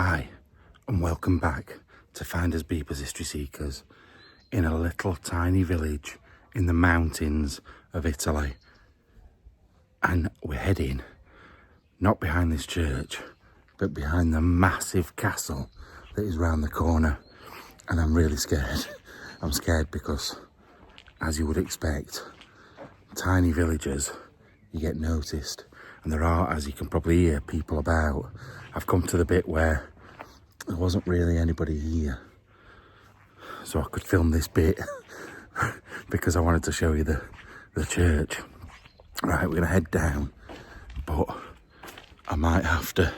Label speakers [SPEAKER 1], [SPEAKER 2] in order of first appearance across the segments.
[SPEAKER 1] Hi, and welcome back to Finders Beepers History Seekers in a little tiny village in the mountains of Italy. And we're heading not behind this church, but behind the massive castle that is round the corner. And I'm really scared. I'm scared because, as you would expect, tiny villages, you get noticed. And there are, as you can probably hear, people about. I've come to the bit where there wasn't really anybody here, so I could film this bit because I wanted to show you the church. Right, we're gonna head down, but I might have to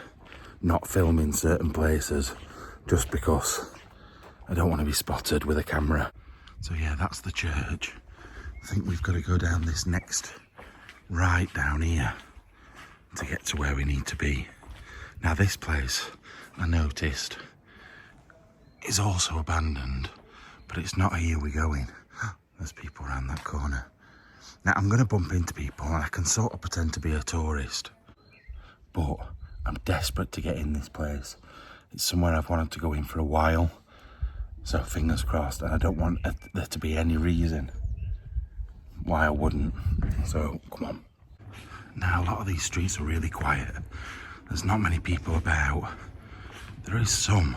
[SPEAKER 1] not film in certain places just because I don't want to be spotted with a camera. So yeah, that's the church. I think we've got to go down this next right down here to get to where we need to be. Now this place, I noticed, is also abandoned, but it's not here we're going. There's people around that corner. Now I'm going to bump into people and I can sort of pretend to be a tourist, but I'm desperate to get in this place. It's somewhere I've wanted to go in for a while, so fingers crossed, and I don't want there to be any reason why I wouldn't, so come on. Now a lot of these streets are really quiet. There's not many people about. There is some,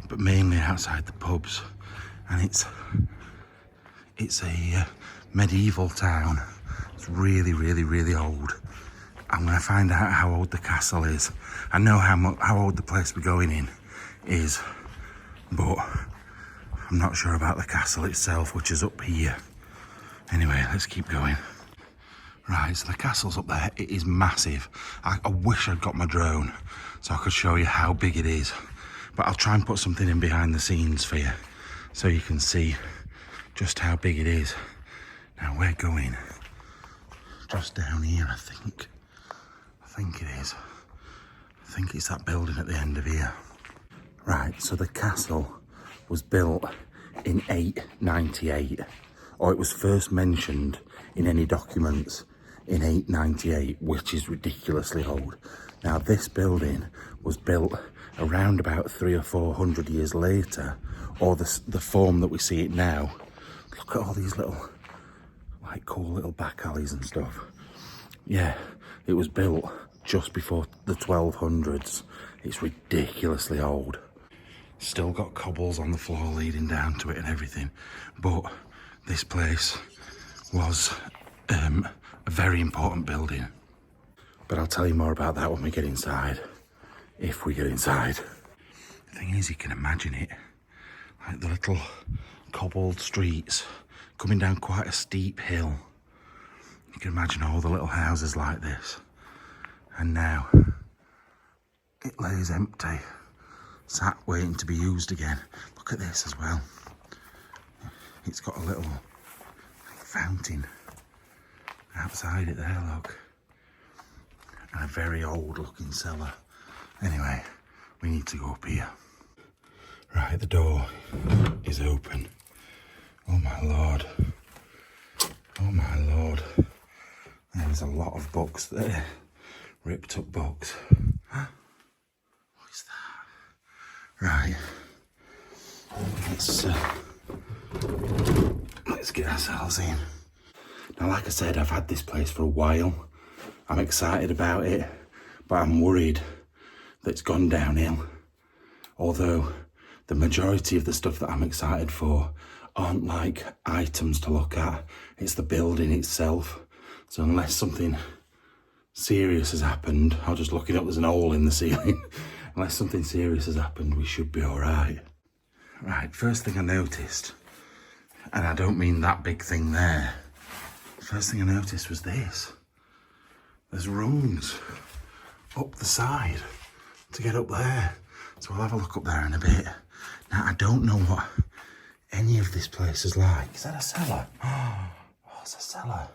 [SPEAKER 1] but mainly outside the pubs. And it's a medieval town. It's really, really, really old. I'm gonna find out how old the castle is. I know how old the place we're going in is, but I'm not sure about the castle itself, which is up here. Anyway, let's keep going. Right, so the castle's up there. It is massive. I wish I'd got my drone so I could show you how big it is. But I'll try and put something in behind the scenes for you so you can see just how big it is. Now we're going just down here, I think. I think it is. I think it's that building at the end of here. Right, so the castle was built in 898, or it was first mentioned in any documents in 898, which is ridiculously old. Now this building was built around about 300 or 400 years later, or the form that we see it now. Look at all these little, like, cool little back alleys and stuff. Yeah, it was built just before the 1200s. It's ridiculously old. Still got cobbles on the floor leading down to it and everything, but this place was a very important building. But I'll tell you more about that when we get inside, if we get inside. The thing is, you can imagine it, like the little cobbled streets coming down quite a steep hill. You can imagine all the little houses like this. And now it lays empty, sat waiting to be used again. Look at this as well. It's got a little fountain outside it there, look. And a very old looking cellar. Anyway, we need to go up here. Right, the door is open. Oh my lord. Oh my lord. There's a lot of books there. Ripped up books. What is that? Right. Let's get ourselves in. Now, like I said, I've had this place for a while. I'm excited about it, but I'm worried that it's gone downhill. Although the majority of the stuff that I'm excited for aren't like items to look at, it's the building itself. So unless something serious has happened, I'll just look it up, there's an hole in the ceiling. Unless something serious has happened, we should be all right. Right, first thing I noticed, and I don't mean that big thing there. First thing I noticed was this. There's rungs up the side to get up there. So I'll have a look up there in a bit. Now, I don't know what any of this place is like. Is that a cellar? Oh, it's a cellar.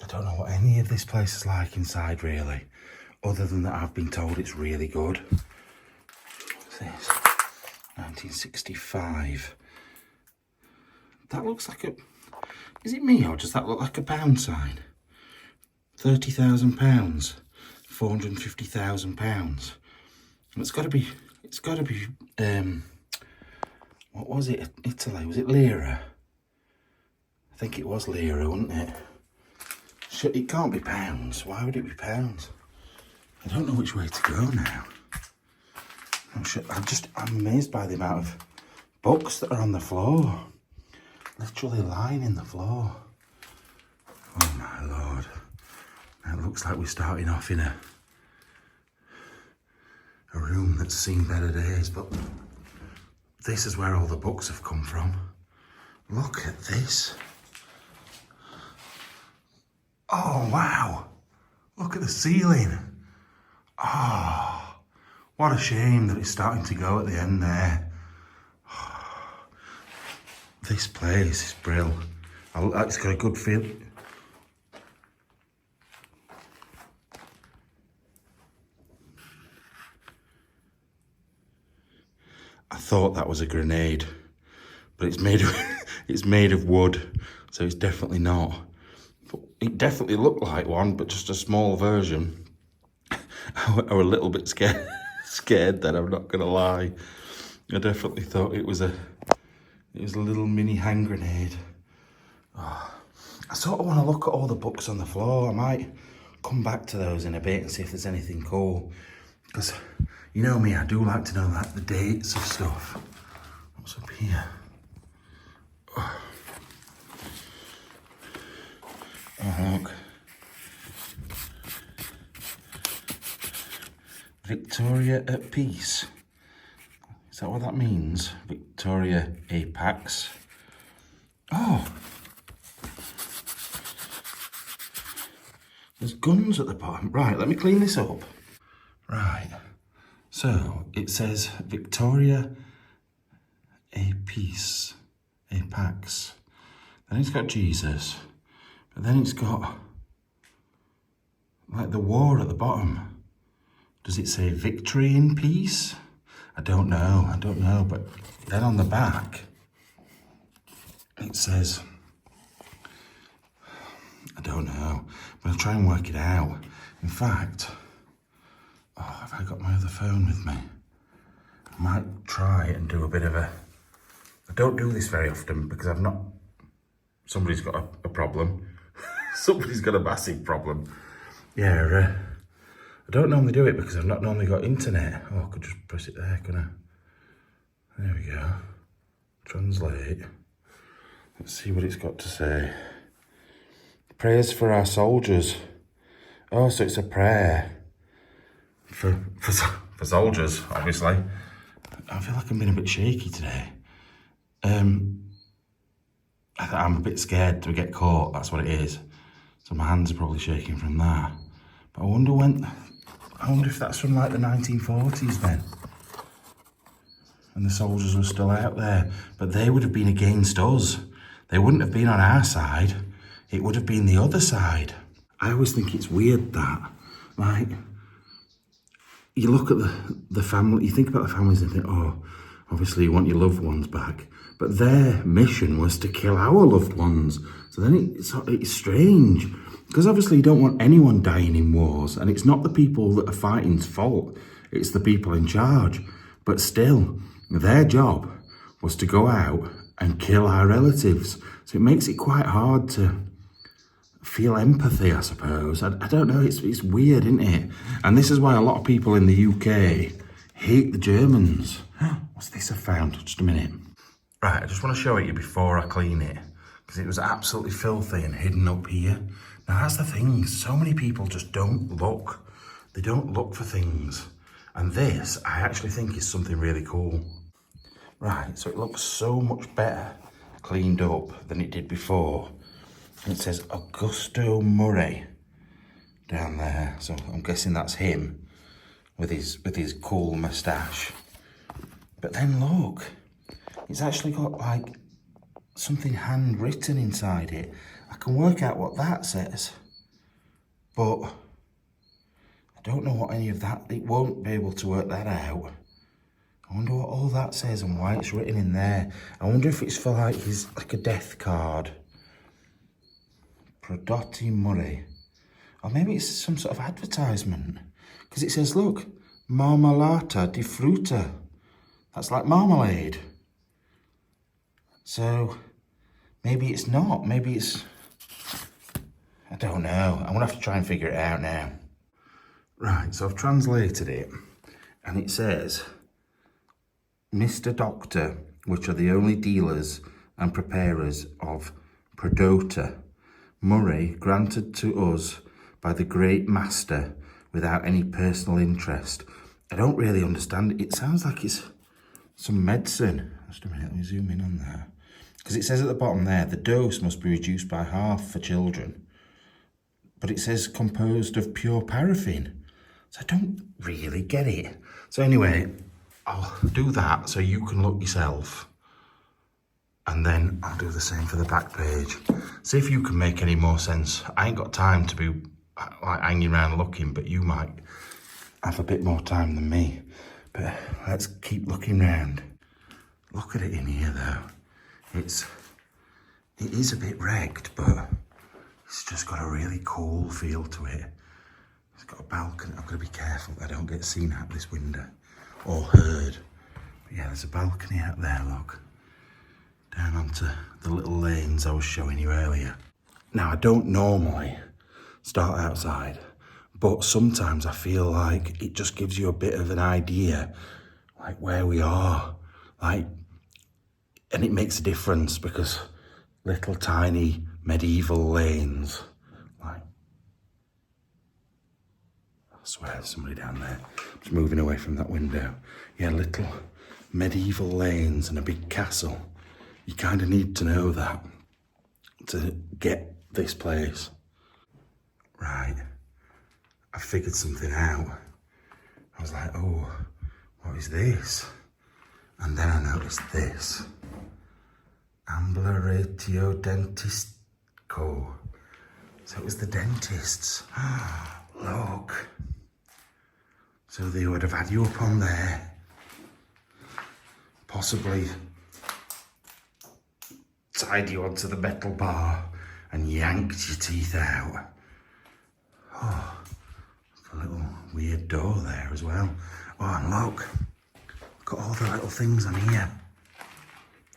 [SPEAKER 1] I don't know what any of this place is like inside, really. Other than that, I've been told it's really good. What's this? 1965. That looks like a... Is it me, or does that look like a pound sign? £30,000. £450,000. It's got to be, what was it, Italy? Was it lira? I think it was lira, wasn't it? It can't be pounds. Why would it be pounds? I don't know which way to go now. I'm amazed by the amount of books that are on the floor. Literally lining the floor. Oh my Lord. Now it looks like we're starting off in a room that's seen better days, but this is where all the books have come from. Look at this. Oh wow. Look at the ceiling. Oh, what a shame that it's starting to go at the end there. This place is brilliant. It's got a good feel. I thought that was a grenade, but it's made of wood, so it's definitely not. But it definitely looked like one, but just a small version. I was a little bit scared then, I'm not gonna lie. I definitely thought it was a little mini hand grenade. Oh, I sort of want to look at all the books on the floor. I might come back to those in a bit and see if there's anything cool. Because, you know me, I do like to know like the dates of stuff. What's up here? Oh, look. Victoria at peace. Is that what that means? Victoria Apax. Oh. There's guns at the bottom. Right, let me clean this up. Right. So, it says Victoria Apax. Then it's got Jesus. But then it's got like the war at the bottom. Does it say victory in peace? I don't know, but then on the back, it says, I don't know, I'm gonna try and work it out. In fact, have I got my other phone with me? I might try and do a bit of I don't do this very often because somebody's got a problem. Somebody's got a massive problem. Yeah, I don't normally do it because I've not normally got internet. Oh, I could just press it there, couldn't I? There we go. Translate. Let's see what it's got to say. Prayers for our soldiers. Oh, so it's a prayer for soldiers, obviously. I feel like I'm being a bit shaky today. I'm a bit scared to get caught, that's what it is. So my hands are probably shaking from that. But I wonder if that's from like the 1940s then. And the soldiers were still out there. But they would have been against us. They wouldn't have been on our side. It would have been the other side. I always think it's weird that, like, you look at the family, you think about the families and think, oh, obviously you want your loved ones back. But their mission was to kill our loved ones. So then it's strange. Because obviously you don't want anyone dying in wars. And it's not the people that are fighting's fault. It's the people in charge. But still, their job was to go out and kill our relatives. So it makes it quite hard to feel empathy, I suppose. I don't know, it's weird, isn't it? And this is why a lot of people in the UK hate the Germans. What's this I found? Just a minute. Right, I just want to show it you before I clean it, because it was absolutely filthy and hidden up here. Now that's the thing, so many people just don't look. They don't look for things. And this, I actually think is something really cool. Right, so it looks so much better cleaned up than it did before. And it says Augusto Murray down there. So I'm guessing that's him with his cool moustache. But then look, it's actually got like something handwritten inside it. I can work out what that says, but I don't know what any of that, it won't be able to work that out. I wonder what all that says and why it's written in there. I wonder if it's for like like a death card. Prodotti Murray. Or maybe it's some sort of advertisement. Because it says, look, Marmalata di frutta. That's like marmalade. So maybe it's not. Maybe it's... I don't know. I'm going to have to try and figure it out now. Right, so I've translated it. And it says, Mr. Doctor, which are the only dealers and preparers of Prodota, Murray, granted to us by the great master without any personal interest. I don't really understand it. It sounds like it's some medicine. Just a minute, let me zoom in on that. Because it says at the bottom there, the dose must be reduced by half for children. But it says composed of pure paraffin. So I don't really get it. So anyway, I'll do that so you can look yourself. And then I'll do the same for the back page. See if you can make any more sense. I ain't got time to be like hanging around looking, but you might have a bit more time than me. But let's keep looking round. Look at it in here though. It is a bit wrecked, but it's just got a really cool feel to it. It's got a balcony. I've got to be careful that I don't get seen out this window or heard. But yeah, there's a balcony out there, look. Down onto the little lanes I was showing you earlier. Now, I don't normally start outside, but sometimes I feel like it just gives you a bit of an idea, like where we are, like, and it makes a difference because little tiny medieval lanes, like, I swear there's somebody down there. Just moving away from that window. Yeah, little medieval lanes and a big castle. You kind of need to know that to get this place. Right, I figured something out. I was like, oh, what is this? And then I noticed this. Ambularatio Dentistco. So it was the dentists. Look. So they would have had you up on there. Possibly tied you onto the metal bar and yanked your teeth out. Oh, a little weird door there as well. Oh, and look, got all the little things on here.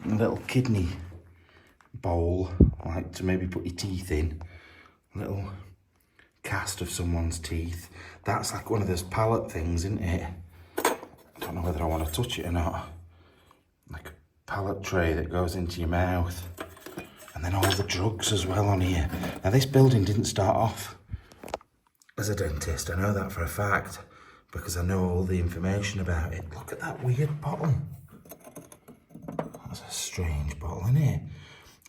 [SPEAKER 1] A little kidney bowl, like to maybe put your teeth in. A little cast of someone's teeth. That's like one of those pallet things, isn't it? I don't know whether I want to touch it or not. Like a pallet tray that goes into your mouth. And then all the drugs as well on here. Now this building didn't start off as a dentist. I know that for a fact because I know all the information about it. Look at that weird bottle. That's a strange bottle, isn't it?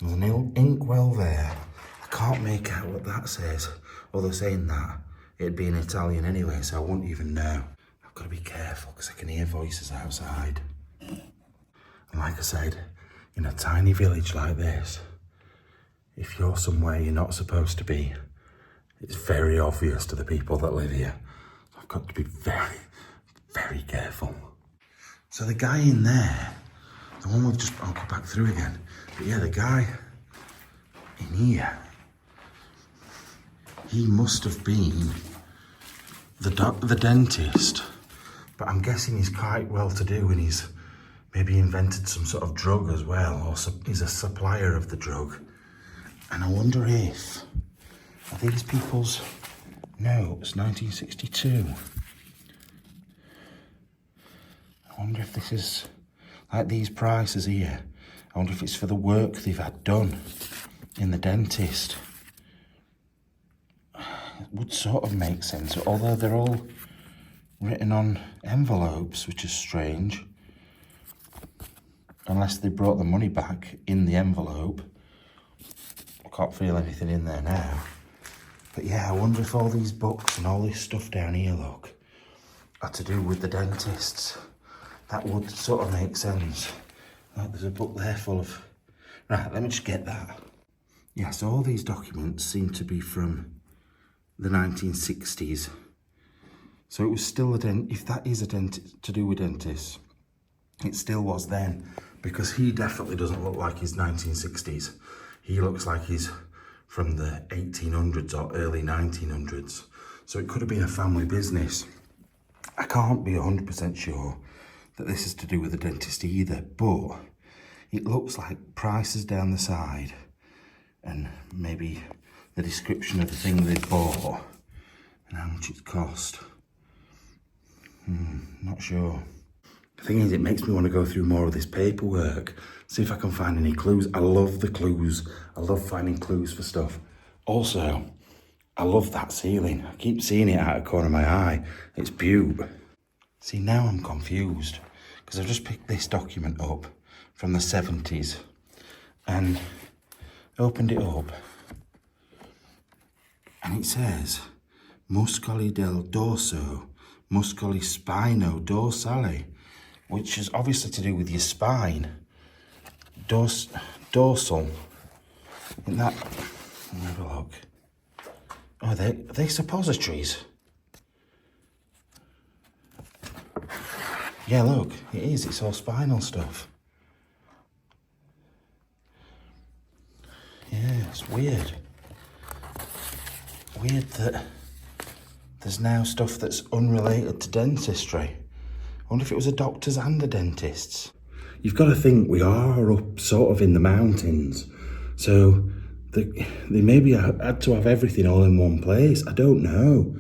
[SPEAKER 1] There's an inkwell there. I can't make out what that says. Although saying that, it'd be in Italian anyway, so I wouldn't even know. I've got to be careful because I can hear voices outside. And like I said, in a tiny village like this, if you're somewhere you're not supposed to be, it's very obvious to the people that live here. I've got to be very, very careful. So the guy in there, the one we've just, I'll go back through again. But yeah, the guy in here, he must have been the dentist. But I'm guessing he's quite well to do and he's maybe invented some sort of drug as well, or he's a supplier of the drug. And I wonder if, are these people's, no, it's 1962. I wonder if this is, like these prices here, I wonder if it's for the work they've had done in the dentist. It would sort of make sense, although they're all written on envelopes, which is strange. Unless they brought the money back in the envelope. I can't feel anything in there now. But yeah, I wonder if all these books and all this stuff down here, look, are to do with the dentists. That would sort of make sense. Like there's a book there full of... Right, let me just get that. Yeah, so all these documents seem to be from the 1960s. So it was still a if that is a dentist to do with dentists, it still was then, because he definitely doesn't look like he's 1960s. He looks like he's from the 1800s or early 1900s. So it could have been a family business. I can't be 100% sure that this is to do with the dentist either, but it looks like prices down the side and maybe the description of the thing they bought and how much it cost. Not sure. The thing is, it makes me want to go through more of this paperwork, see if I can find any clues. I love the clues. I love finding clues for stuff. Also, I love that ceiling. I keep seeing it out of the corner of my eye. It's beaut. See, now I'm confused because I've just picked this document up from the 70s and opened it up. And it says, muscoli del dorso, muscoli spino dorsale, which is obviously to do with your spine. Dorsal. Isn't that? Let me have a look. Oh, are they suppositories? Yeah, look, it is. It's all spinal stuff. Yeah, it's weird. Weird that there's now stuff that's unrelated to dentistry. I wonder if it was a doctor's and a dentist's. You've got to think we are up sort of in the mountains, so they maybe had to have everything all in one place. I don't know,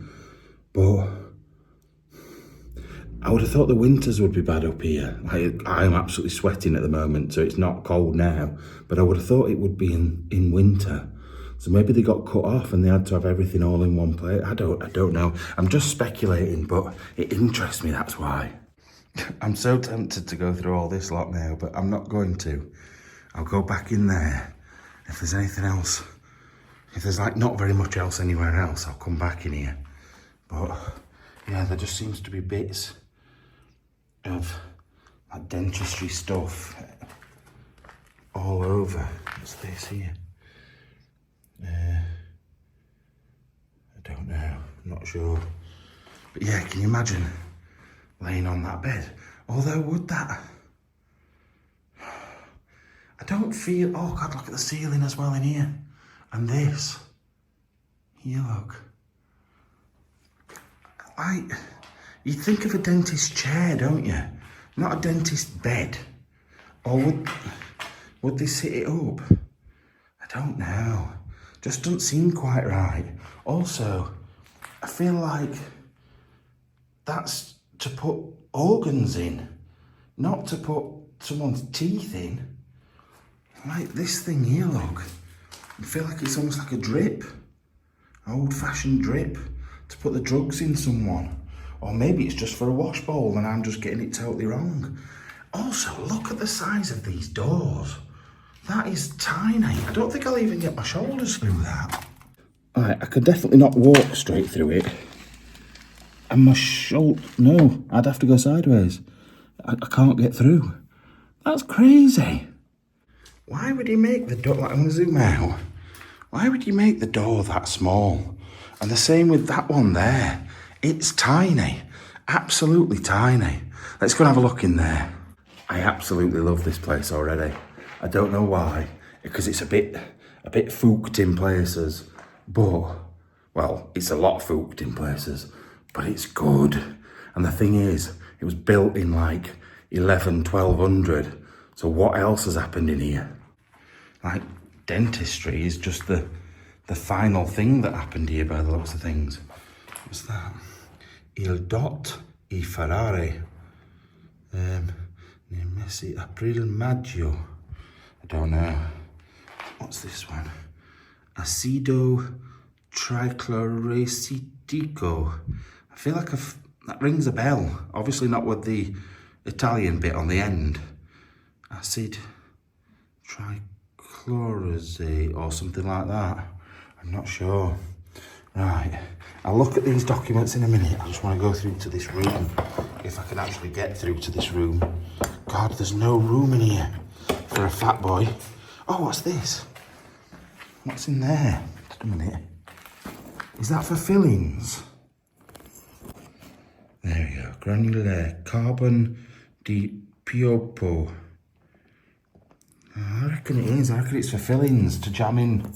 [SPEAKER 1] but I would have thought the winters would be bad up here. I'm absolutely sweating at the moment, so it's not cold now, but I would have thought it would be in winter. So maybe they got cut off and they had to have everything all in one place. I don't know. I'm just speculating, but it interests me, that's why. I'm so tempted to go through all this lot now, but I'm not going to. I'll go back in there. If there's anything else, if there's like not very much else anywhere else, I'll come back in here. But yeah, there just seems to be bits of like dentistry stuff all over. What's this here? I don't know, I'm not sure. But yeah, can you imagine laying on that bed? Although would that, I don't feel, oh God, look at the ceiling as well in here. And this, here look. You'd think of a dentist chair, don't you? Not a dentist bed. Or would they sit it up? I don't know. Just doesn't seem quite right. Also, I feel like that's to put organs in, not to put someone's teeth in. Like this thing here, look. I feel like it's almost like a drip, old-fashioned drip to put the drugs in someone. Or maybe it's just for a wash bowl and I'm just getting it totally wrong. Also, look at the size of these doors. That is tiny. I don't think I'll even get my shoulders through that. Right, I could definitely not walk straight through it. And my shoulder, no, I'd have to go sideways. I can't get through. That's crazy. Why would he make the door, like, I'm gonna zoom out. Why would you make the door that small? And the same with that one there. It's tiny, absolutely tiny. Let's go and have a look in there. I absolutely love this place already. I don't know why, because it's a bit fooked in places, but, well, it's a lot fooked in places, but it's good. And the thing is, it was built in like 1200. So what else has happened in here? Like, dentistry is just the final thing that happened here by the looks of things. What's that? Il Dot Ferrari. Messi April Maggio. I don't know. What's this one? Acido trichloracetico. I feel like that rings a bell. Obviously not with the Italian bit on the end. Acid trichlorase or something like that. I'm not sure. Right, I'll look at these documents in a minute. I just want to go through to this room, if I can actually get through to this room. God, there's no room in here for a fat boy. Oh, what's this? What's in there? Just a minute. Is that for fillings? There we go. Granular carbon di piopo. I reckon it is. I reckon it's for fillings to jam in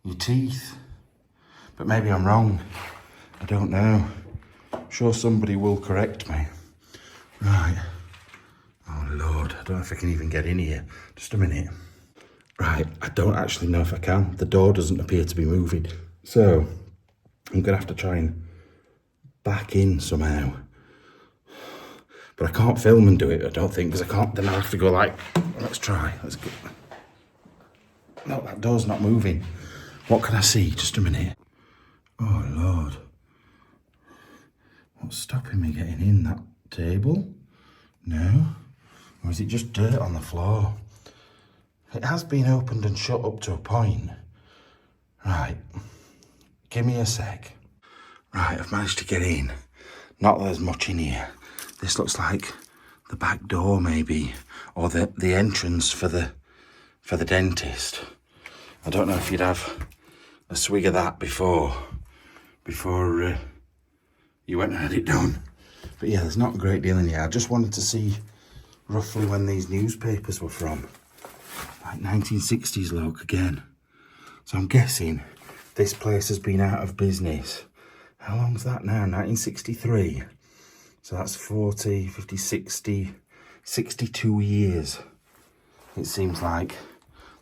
[SPEAKER 1] your teeth. But maybe I'm wrong. I don't know. sure somebody will correct me. Right. Oh Lord, I don't know if I can even get in here. Just a minute. Right, I don't actually know if I can. The door doesn't appear to be moving. So, I'm gonna have to try and back in somehow. But I can't film and do it, I don't think, because I can't, then I'll have to go like, let's try, let's go. No, that door's not moving. What can I see? Just a minute. Oh Lord. What's stopping me getting in? That table? No. Or is it just dirt on the floor? It has been opened and shut up to a point. Right. Give me a sec. Right, I've managed to get in. Not that there's much in here. This looks like the back door maybe, or the entrance for the dentist. I don't know if you'd have a swig of that before you went and had it done. But yeah, there's not a great deal in here. I just wanted to see roughly when these newspapers were from. Like 1960s look again. So I'm guessing this place has been out of business. How long's that now? 1963. So that's 40, 50, 60, 62 years. It seems like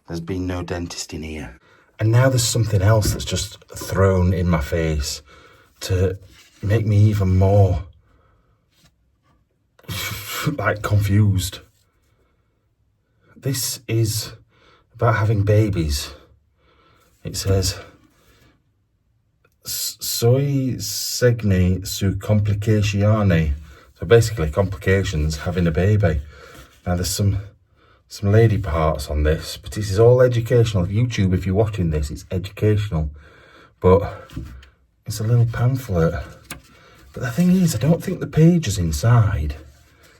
[SPEAKER 1] there's been no dentist in here. And now there's something else that's just thrown in my face to make me even more like confused. This is about having babies. It says, Soy segne su complicazioni. So basically complications, having a baby. Now there's some lady parts on this, but this is all educational. YouTube, if you're watching this, it's educational. But it's a little pamphlet. But the thing is, I don't think the pages inside,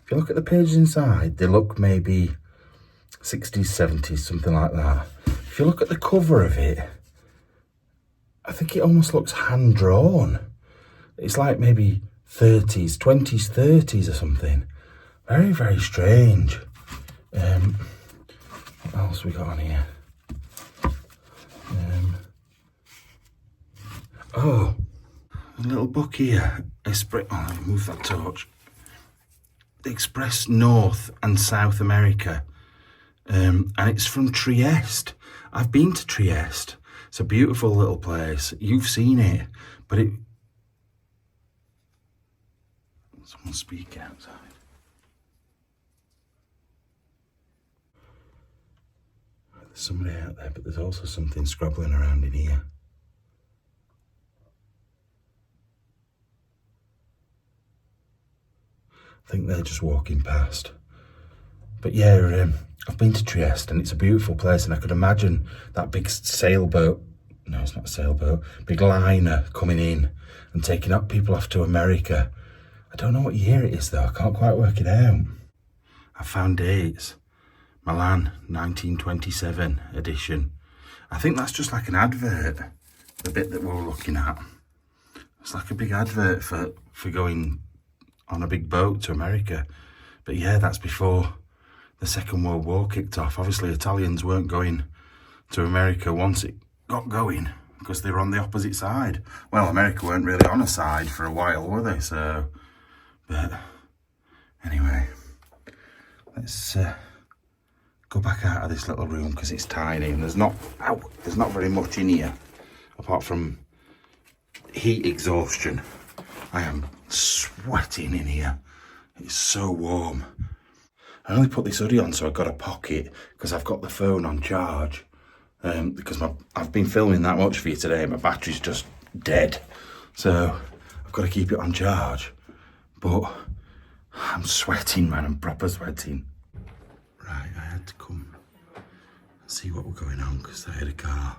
[SPEAKER 1] if you look at the pages inside, they look maybe 60s, 70s, something like that. If you look at the cover of it, I think it almost looks hand-drawn. It's like maybe 30s, 20s, 30s or something. Very, very strange. What else we got on here? Oh, a little book here. Oh, let me move that torch. Express North and South America. And it's from Trieste. I've been to Trieste. It's a beautiful little place. You've seen it, but someone speak outside. There's somebody out there, but there's also something scrabbling around in here. I think they're just walking past. But yeah, I've been to Trieste and it's a beautiful place, and I could imagine that big sailboat, no, it's not a sailboat, big liner coming in and taking up people off to America. I don't know what year it is though, I can't quite work it out. I found dates. Milan, 1927 edition. I think that's just like an advert, the bit that we're looking at. It's like a big advert for going on a big boat to America. But yeah, that's before the Second World War kicked off. Obviously, Italians weren't going to America once it got going because they were on the opposite side. Well, America weren't really on a side for a while, were they? So, but anyway, let's go back out of this little room because it's tiny and there's not very much in here apart from heat exhaustion. I am sweating in here. It's so warm. I only put this hoodie on so I've got a pocket because I've got the phone on charge because I've been filming that much for you today. My battery's just dead. So I've got to keep it on charge. But I'm sweating, man. I'm proper sweating. Right, I had to come and see what was going on because I had a car.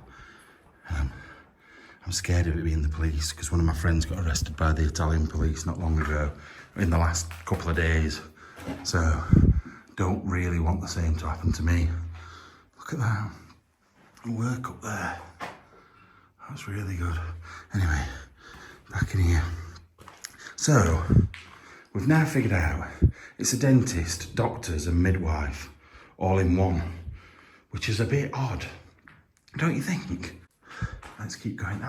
[SPEAKER 1] I'm scared of it being the police because one of my friends got arrested by the Italian police not long ago, in the last couple of days. So, don't really want the same to happen to me. Look at that. Work up there. That's really good. Anyway, back in here. So, we've now figured out it's a dentist, doctors and midwife all in one, which is a bit odd, don't you think? Let's keep going.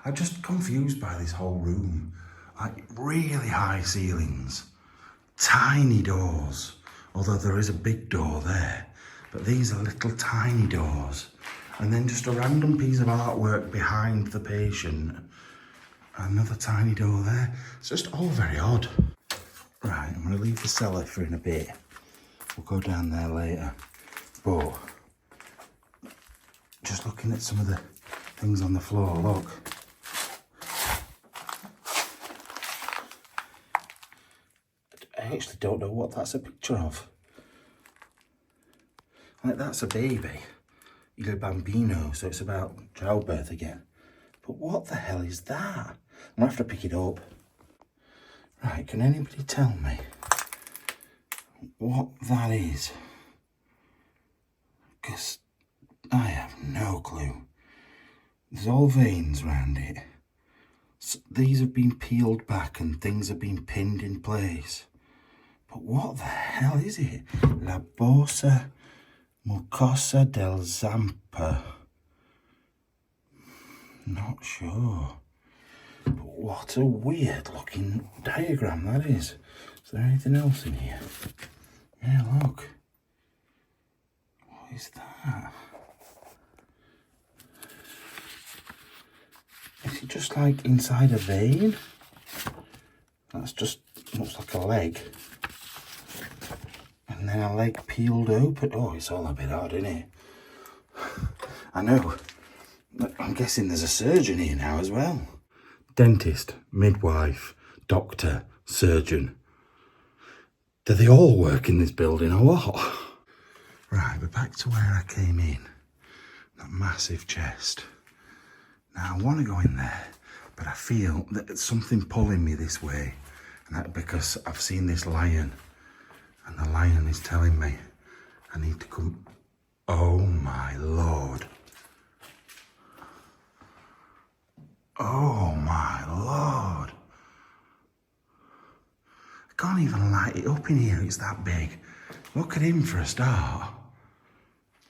[SPEAKER 1] I'm just confused by this whole room. Like really high ceilings, tiny doors, although there is a big door there, but these are little tiny doors. And then just a random piece of artwork behind the patient. Another tiny door there. It's just all very odd. Right, I'm going to leave the cellar for in a bit. We'll go down there later. But just looking at some of the things on the floor, look. I actually don't know what that's a picture of. Like, that's a baby. Il bambino, so it's about childbirth again. But what the hell is that? I'm gonna have to pick it up. Right, can anybody tell me what that is? Because I have no clue. There's all veins around it. So these have been peeled back and things have been pinned in place. But what the hell is it? La Borsa Mucosa del Zampa. Not sure. But what a weird looking diagram that is. Is there anything else in here? Yeah, look. What is that? Is it just like inside a vein? That's just looks like a leg. And then a leg peeled open. Oh, it's all a bit odd, isn't it? I know. I'm guessing there's a surgeon here now as well. Dentist, midwife, doctor, surgeon. Do they all work in this building or what? Right, we're back to where I came in. That massive chest. Now I want to go in there, but I feel that there's something pulling me this way. And that's because I've seen this lion. And the lion is telling me I need to come. Oh my Lord. Oh my Lord. I can't even light it up in here, it's that big. Look at him for a start.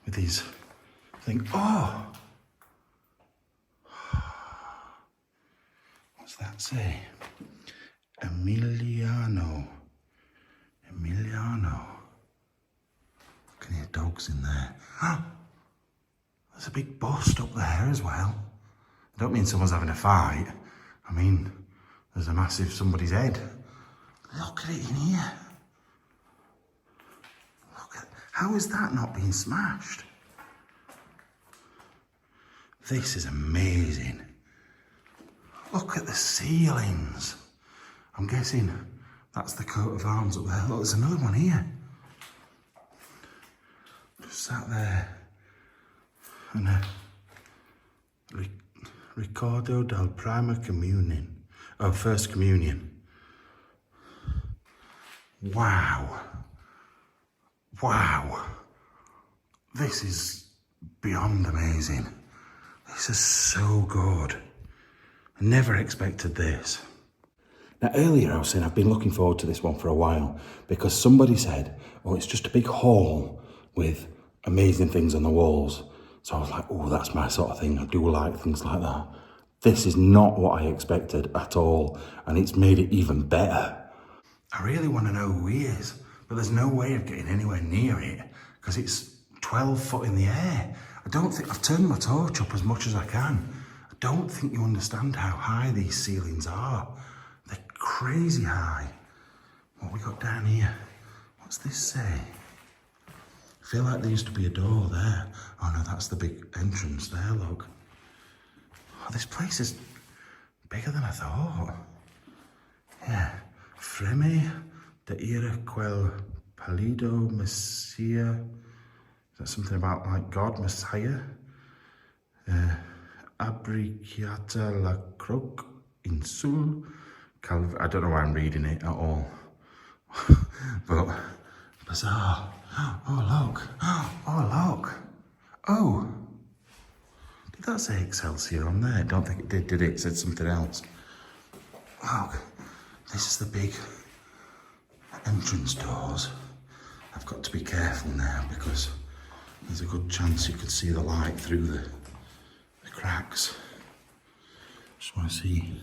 [SPEAKER 1] With his thing. Oh! What's that say? Emiliano. Emiliano. I can hear dogs in there. Oh, there's a big bust up there as well. I don't mean someone's having a fight. I mean, there's a massive somebody's head. Look at it in here. Look at, how is that not being smashed? This is amazing. Look at the ceilings. I'm guessing that's the coat of arms up there. Look, there's another one here. Just sat there. And Ricordo del Prima Communion. Oh, First Communion. Wow. Wow. This is beyond amazing. This is so good. I never expected this. Now, earlier I was saying I've been looking forward to this one for a while because somebody said, oh, it's just a big hall with amazing things on the walls. So I was like, oh, that's my sort of thing. I do like things like that. This is not what I expected at all, and it's made it even better. I really want to know who he is, but there's no way of getting anywhere near it because it's 12 foot in the air. I don't think, I've turned my torch up as much as I can. I don't think you understand how high these ceilings are. They're crazy high. What we got down here? What's this say? I feel like there used to be a door there. Oh no, that's the big entrance there, look. Oh, this place is bigger than I thought. Yeah. Freme de ira quel palido messia. Is that something about like God, Messiah? Abriciata la croc insul. I don't know why I'm reading it at all. But bizarre. Oh look. Oh look. Oh. Did that say Excelsior on there? I don't think it did it? It said something else. Look. This is the big entrance doors. I've got to be careful now because there's a good chance you could see the light through the cracks. Just want to see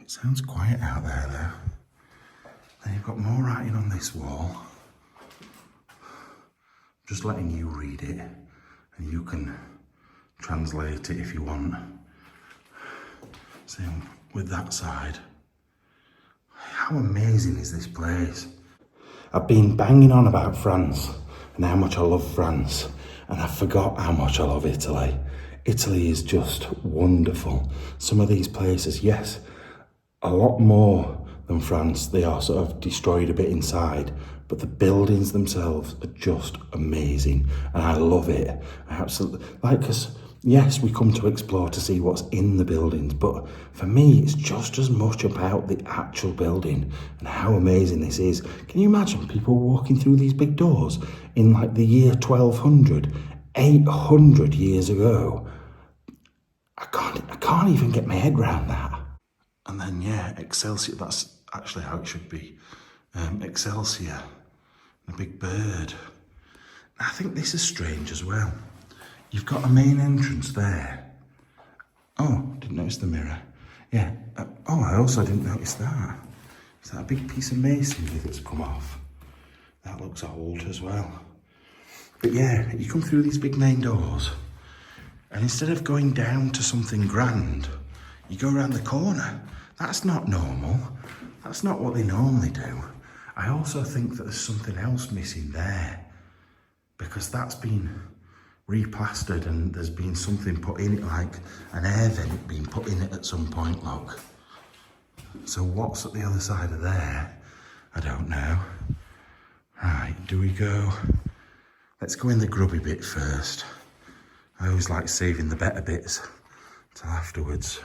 [SPEAKER 1] It sounds quiet out there though. Then you've got more writing on this wall. Just letting you read it, and you can translate it if you want. Same with that side. How amazing is this place? I've been banging on about France and how much I love France, and I forgot how much I love Italy. Italy is just wonderful. Some of these places, yes, a lot more than France. They are sort of destroyed a bit inside, but the buildings themselves are just amazing, and I love it. I absolutely like us. Yes, we come to explore to see what's in the buildings, but for me, it's just as much about the actual building and how amazing this is. Can you imagine people walking through these big doors in like the year 1200, 800 years ago? I can't even get my head around that. And then, yeah, Excelsior, that's actually how it should be. Excelsior, a big bird. I think this is strange as well. You've got a main entrance there. Oh, didn't notice the mirror. Yeah. Oh, I also didn't notice that. Is that a big piece of masonry that's come off? That looks old as well. But yeah, you come through these big main doors, and instead of going down to something grand, you go around the corner. That's not normal. That's not what they normally do. I also think that there's something else missing there, because that's been replastered and there's been something put in it, like an air vent being put in it at some point, look. So what's at the other side of there? I don't know. Right, do we go? Let's go in the grubby bit first. I always like saving the better bits till afterwards.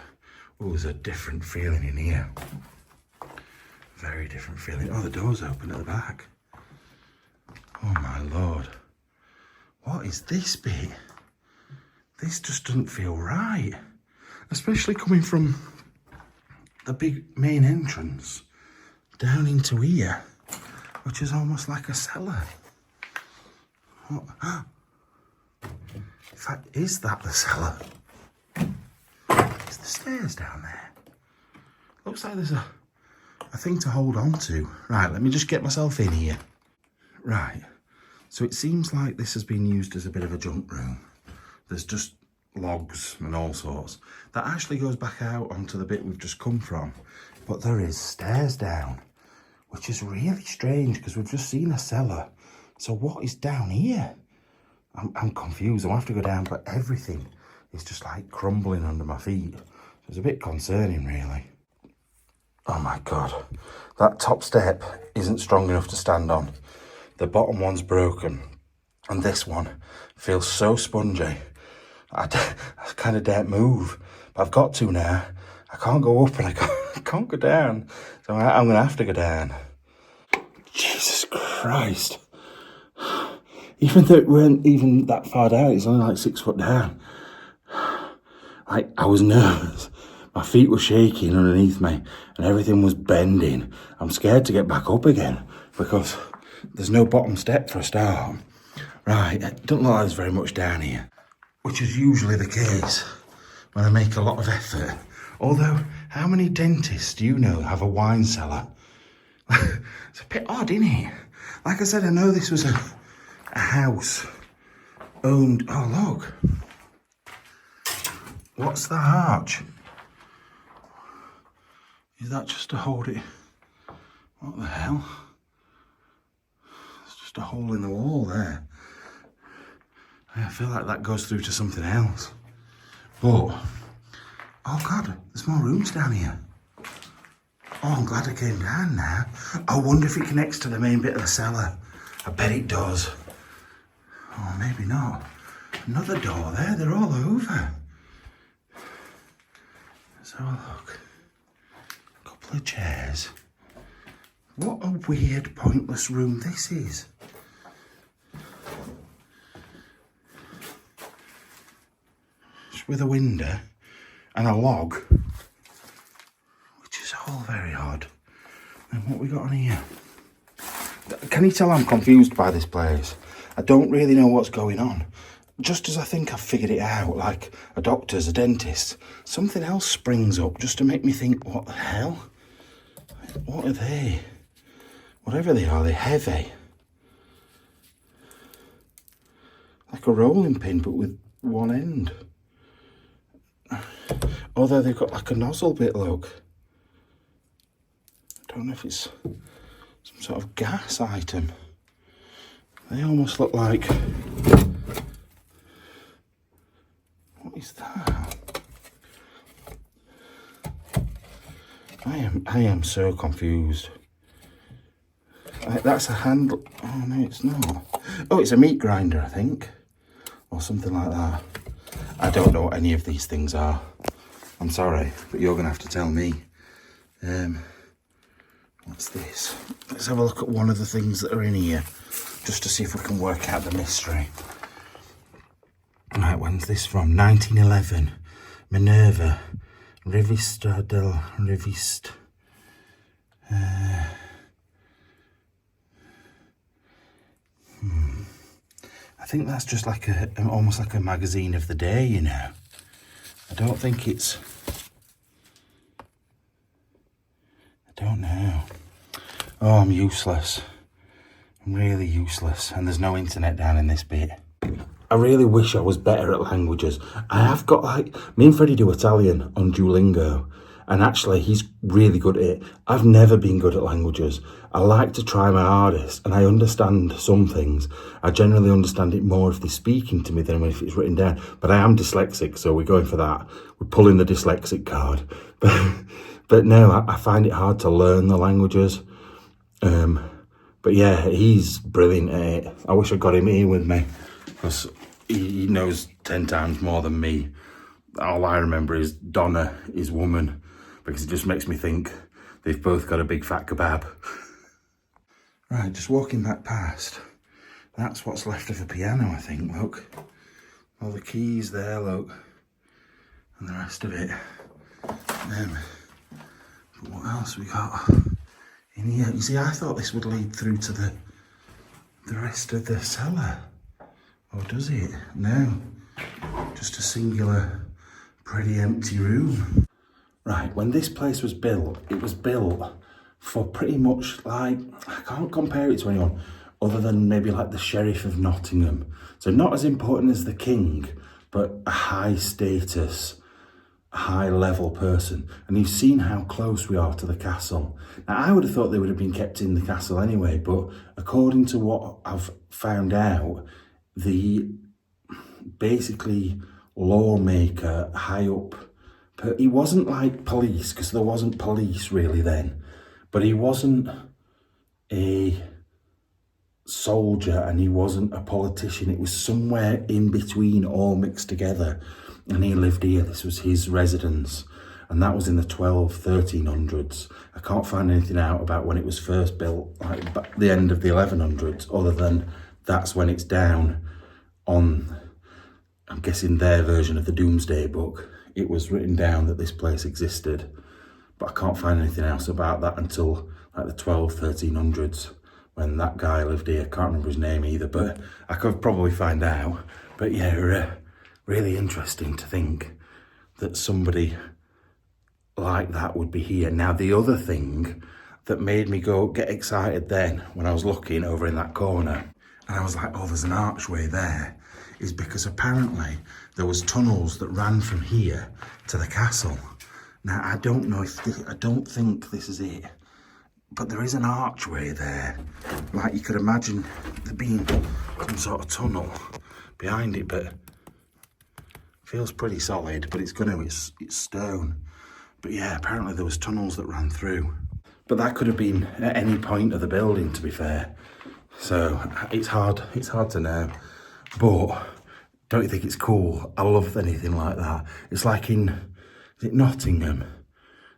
[SPEAKER 1] Oh, there's a different feeling in here. Very different feeling. Oh, the door's open at the back. Oh my Lord. What is this bit? This just doesn't feel right. Especially coming from the big main entrance down into here, which is almost like a cellar. What? In fact, is that the cellar? Is the stairs down there? Looks like there's a thing to hold on to. Right, let me just get myself in here. Right. So it seems like this has been used as a bit of a junk room. There's just logs and all sorts. That actually goes back out onto the bit we've just come from. But there is stairs down, which is really strange because we've just seen a cellar. So what is down here? I'm confused. I'll have to go down, but everything is just like crumbling under my feet. It's a bit concerning, really. Oh my God. That top step isn't strong enough to stand on. The bottom one's broken, and this one feels so spongy. I kind of daren't move, but I've got to now. I can't go up and I can't go down, so I'm going to have to go down. Jesus Christ. Even though it weren't even that far down, it's only like 6 foot down. Like, I was nervous. My feet were shaking underneath me, and everything was bending. I'm scared to get back up again, because there's no bottom step for a start. Right, it doesn't look like there's very much down here, which is usually the case when I make a lot of effort. Although, how many dentists do you know have a wine cellar? It's a bit odd, isn't it? Like I said, I know this was a house owned. Oh, look. What's the arch? Is that just to hold it? What the hell? It's just a hole in the wall there. I feel like that goes through to something else. But, oh God, there's more rooms down here. Oh, I'm glad I came down now. I wonder if it connects to the main bit of the cellar. I bet it does. Oh, maybe not. Another door there, they're all over. Let's have a look. A couple of chairs. What a weird, pointless room this is. Just with a window and a log, which is all very odd. And what we got on here? Can you tell I'm confused by this place? I don't really know what's going on. just as I think I've figured it out, like a doctor's, a dentist, something else springs up just to make me think, what the hell? What are they? Whatever they are, they're heavy. Like a rolling pin, but with one end. Although they've got like a nozzle bit, look. I don't know if it's some sort of gas item. They almost look like... What is that? I am so confused. That's a handle. Oh no, it's not. Oh, it's a meat grinder, I think. Or something like that. I don't know what any of these things are. I'm sorry, but you're going to have to tell me. What's this? Let's have a look at one of the things that are in here, just to see if we can work out the mystery. Right, when's this from? 1911. Minerva. Revista del Revist. I think that's just like almost like a magazine of the day, you know. I don't think it's... I don't know. Oh, I'm useless. I'm really useless. And there's no internet down in this bit. I really wish I was better at languages. I have got like... Me and Freddie do Italian on Duolingo. And actually, he's really good at it. I've never been good at languages. I like to try my hardest, and I understand some things. I generally understand it more if they're speaking to me than if it's written down. But I am dyslexic, so we're going for that. We're pulling the dyslexic card. But no, I find it hard to learn the languages. But yeah, he's brilliant at it. I wish I got him here with me, because he knows 10 times more than me. All I remember is Donna, his woman, because it just makes me think they've both got a big fat kebab. Right, just walking back past. That's what's left of the piano, I think, look. All the keys there, look. And the rest of it. But what else we got in here? You see, I thought this would lead through to the rest of the cellar. Or does it? No. Just a singular, pretty empty room. Right, when this place was built, it was built for pretty much like, I can't compare it to anyone other than maybe like the Sheriff of Nottingham. So not as important as the king, but a high status, high level person. And you've seen how close we are to the castle. Now, I would have thought they would have been kept in the castle anyway, but according to what I've found out, the basically lawmaker high up, he wasn't like police, because there wasn't police really then, but he wasn't a soldier and he wasn't a politician. It was somewhere in between, all mixed together. And he lived here. This was his residence. And that was in the 1300s. I can't find anything out about when it was first built, like the end of the 1100s, other than that's when it's down on, I'm guessing, their version of the Doomsday Book. It was written down that this place existed, but I can't find anything else about that until like the 1300s, when that guy lived here. Can't remember his name either, but I could probably find out. But yeah, really interesting to think that somebody like that would be here. Now, the other thing that made me get excited then, when I was looking over in that corner, and I was like, oh, there's an archway there, is because apparently there was tunnels that ran from here to the castle. Now, I don't know if I don't think this is it, but there is an archway there. Like, you could imagine there being some sort of tunnel behind it, but feels pretty solid, but it's stone. But yeah, apparently there was tunnels that ran through. But that could have been at any point of the building, to be fair. So it's hard to know. But don't you think it's cool? I love anything like that. It's like is it Nottingham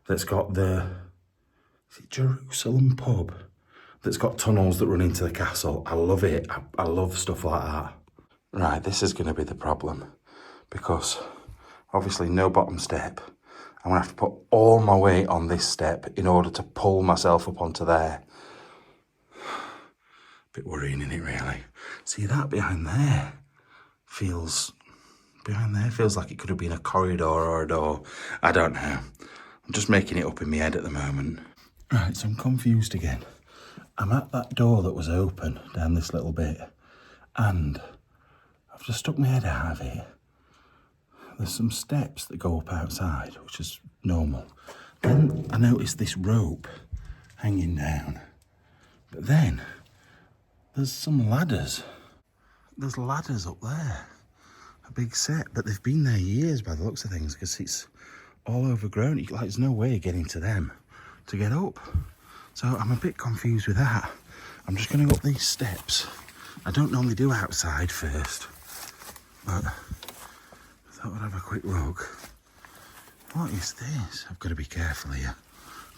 [SPEAKER 1] that's got is it Jerusalem pub that's got tunnels that run into the castle? I love it. I love stuff like that. Right, this is going to be the problem, because obviously no bottom step. I'm going to have to put all my weight on this step in order to pull myself up onto there. Bit worrying, isn't it, really? See that behind there? feels behind there. Feels like it could have been a corridor or a door. I don't know. I'm just making it up in my head at the moment. Right, so I'm confused again. I'm at that door that was open down this little bit, and I've just stuck my head out of it. There's some steps that go up outside, which is normal. Then I noticed this rope hanging down. But then there's some ladders. There's ladders up there. A big set, but they've been there years by the looks of things, because it's all overgrown. Like, there's no way of getting to them to get up. So I'm a bit confused with that. I'm just going to go up these steps. I don't normally do outside first, but I thought I'd have a quick look. What is this? I've got to be careful here.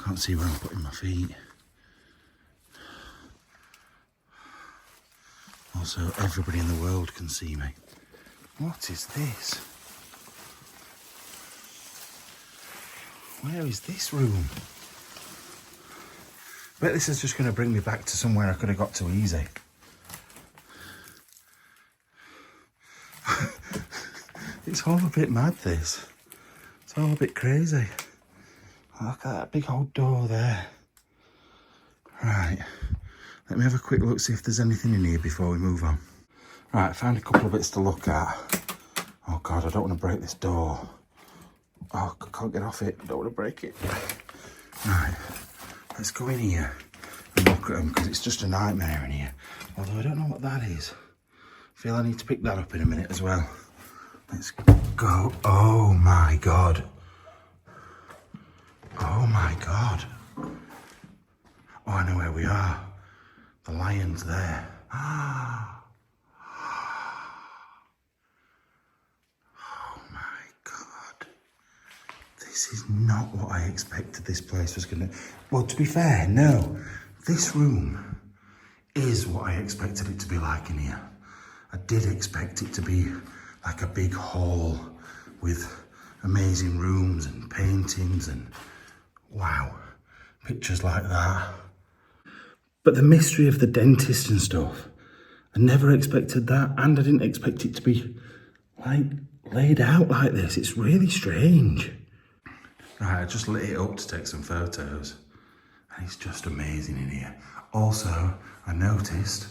[SPEAKER 1] Can't see where I'm putting my feet. Also, everybody in the world can see me. What is this? Where is this room? I bet this is just going to bring me back to somewhere I could have got to easy. It's all a bit mad, this. It's all a bit crazy. Look at that big old door there. Right, let me have a quick look, see if there's anything in here before we move on. Right, I found a couple of bits to look at. Oh God, I don't want to break this door. Oh, I can't get off it. I don't want to break it. Right, let's go in here and look at them, because it's just a nightmare in here. Although I don't know what that is. I feel I need to pick that up in a minute as well. Let's go. Oh my God. Oh my God. Oh, I know where we are. The lion's there. Ah. Oh my God. This is not what I expected this place was gonna... Well, to be fair, no. This room is what I expected it to be like in here. I did expect it to be like a big hall with amazing rooms and paintings and wow, pictures like that. But the mystery of the dentist and stuff, I never expected that, and I didn't expect it to be like laid out like this. It's really strange. Right, I just lit it up to take some photos, and it's just amazing in here. Also, I noticed,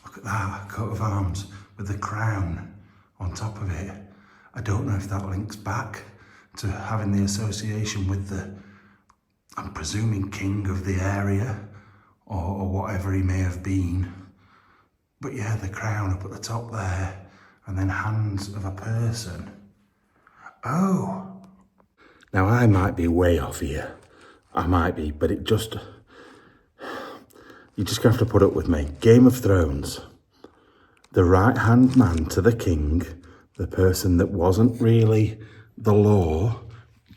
[SPEAKER 1] look at that coat of arms with the crown on top of it. I don't know if that links back to having the association with the, I'm presuming, king of the area, or whatever he may have been. But yeah, the crown up at the top there, and then hands of a person. Oh. Now I might be way off here. I might be, but it just, you're just gonna have to put up with me. Game of Thrones. The right-hand man to the king, the person that wasn't really the law,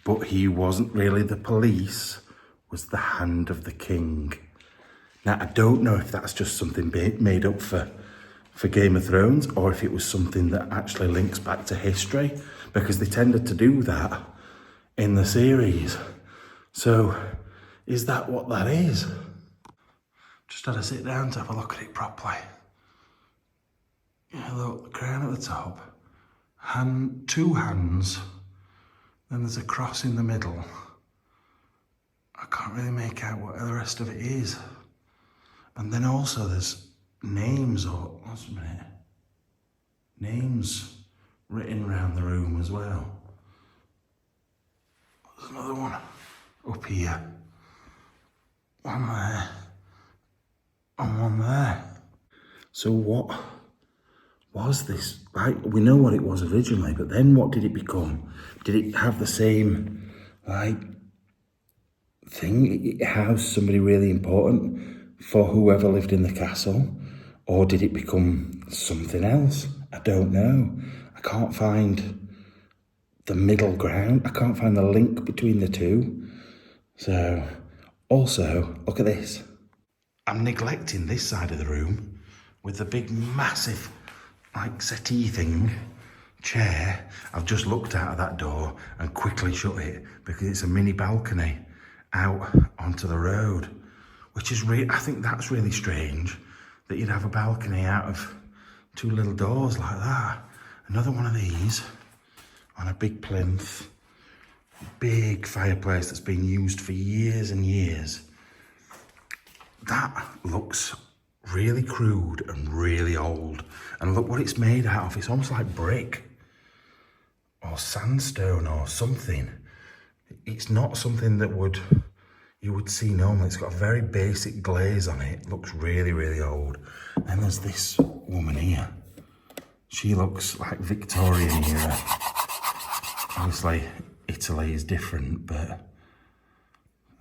[SPEAKER 1] but he wasn't really the police, was the hand of the king. Now, I don't know if that's just something made up for Game of Thrones, or if it was something that actually links back to history, because they tended to do that in the series. So, is that what that is? Just had to sit down to have a look at it properly. Yeah, look, the crown at the top, two hands, then there's a cross in the middle. I can't really make out what the rest of it is. And then also there's names, or what's a minute? Names written around the room as well. There's another one up here. One there. And one there. So what was this? Like, we know what it was originally, but then what did it become? Did it have the same, like, thing? It housed somebody really important for whoever lived in the castle? Or did it become something else? I don't know. I can't find the middle ground. I can't find the link between the two. So, also, look at this. I'm neglecting this side of the room with the big, massive, like, settee thing, chair. I've just looked out of that door and quickly shut it because it's a mini balcony out onto the road, which is I think that's really strange that you'd have a balcony out of two little doors like that. Another one of these on a big plinth. Big fireplace that's been used for years and years. That looks really crude and really old. And look what it's made out of. It's almost like brick or sandstone or something. It's not something that you would see normally. It's got a very basic glaze on it. It looks really, really old. And there's this woman here. She looks like Victorian era. Obviously, Italy is different, but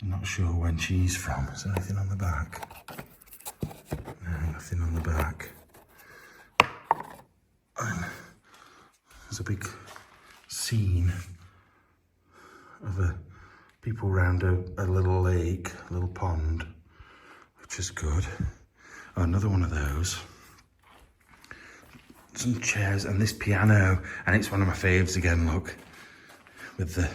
[SPEAKER 1] I'm not sure when she's from. Is there anything on the back? No, nothing on the back. And there's a big scene of people around a little lake, a little pond, which is good. Oh, another one of those. Some chairs and this piano, and it's one of my faves again, look, with the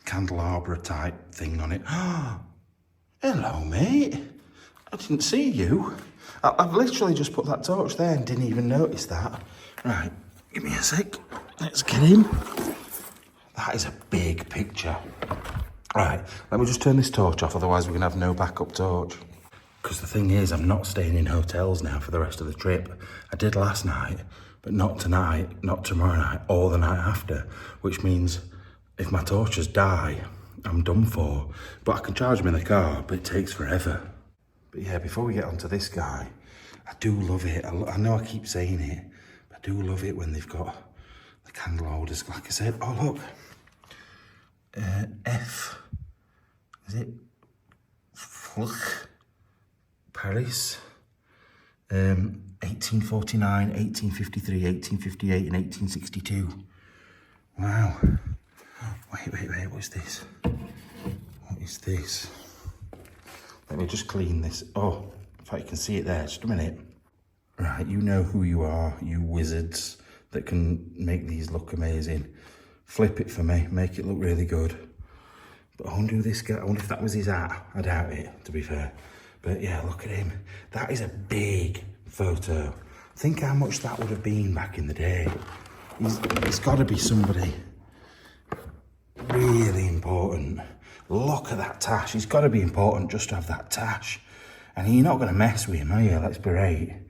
[SPEAKER 1] candelabra type thing on it. Oh, hello, mate. I didn't see you. I've literally just put that torch there and didn't even notice that. Right, give me a sec. Let's get him. That is a big picture. Right, let me just turn this torch off, otherwise we're going to have no backup torch. Because the thing is, I'm not staying in hotels now for the rest of the trip. I did last night, but not tonight, not tomorrow night, or the night after, which means if my torches die, I'm done for. But I can charge them in the car, but it takes forever. But yeah, before we get onto this guy, I do love it. I know I keep saying it, but I do love it when they've got the candle holders. Like I said, oh look, is it Paris? 1849, 1853, 1858 and 1862. Wow. Wait, what's this? What is this? Let me just clean this. Oh, in fact, you can see it there. Just a minute. Right, you know who you are, you wizards that can make these look amazing. Flip it for me, make it look really good. But I wonder who this guy, I wonder if that was his hat. I doubt it, to be fair. But yeah, look at him. That is a big photo. Think how much that would have been back in the day. It's got to be somebody really important. Look at that tash. It's got to be important just to have that tash. And you're not going to mess with him, are you? Let's be right.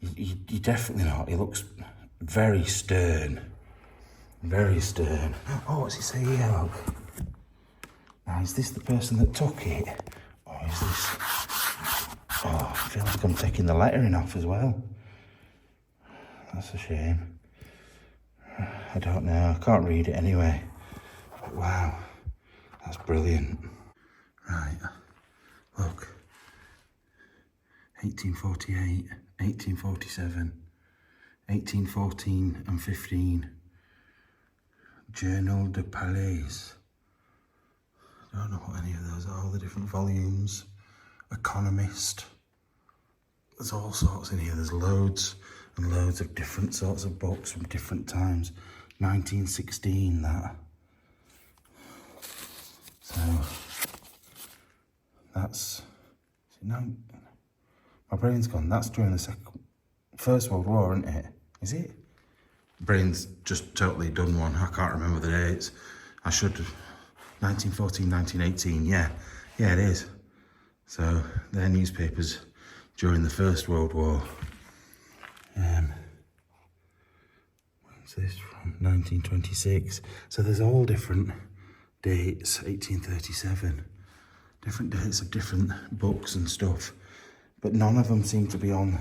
[SPEAKER 1] You're definitely not. He looks very stern. Very stern. Oh, what's it say here? Look. Now, is this the person that took it? Or is this... Oh, I feel like I'm taking the lettering off as well. That's a shame. I don't know. I can't read it anyway. But wow. That's brilliant. Right. Look. 1848, 1847, 1814 and 15. Journal de Palais. I don't know what any of those are, all the different volumes. Economist. There's all sorts in here. There's loads and loads of different sorts of books from different times. 1916, that. So, that's... No, my brain's gone. That's during the First World War, isn't it? Is it? Brain's just totally done one. I can't remember the dates. I should... 1914, 1918, yeah. Yeah, it is. So, they're newspapers during the First World War. When's this from? 1926. So there's all different dates, 1837. Different dates of different books and stuff. But none of them seem to be on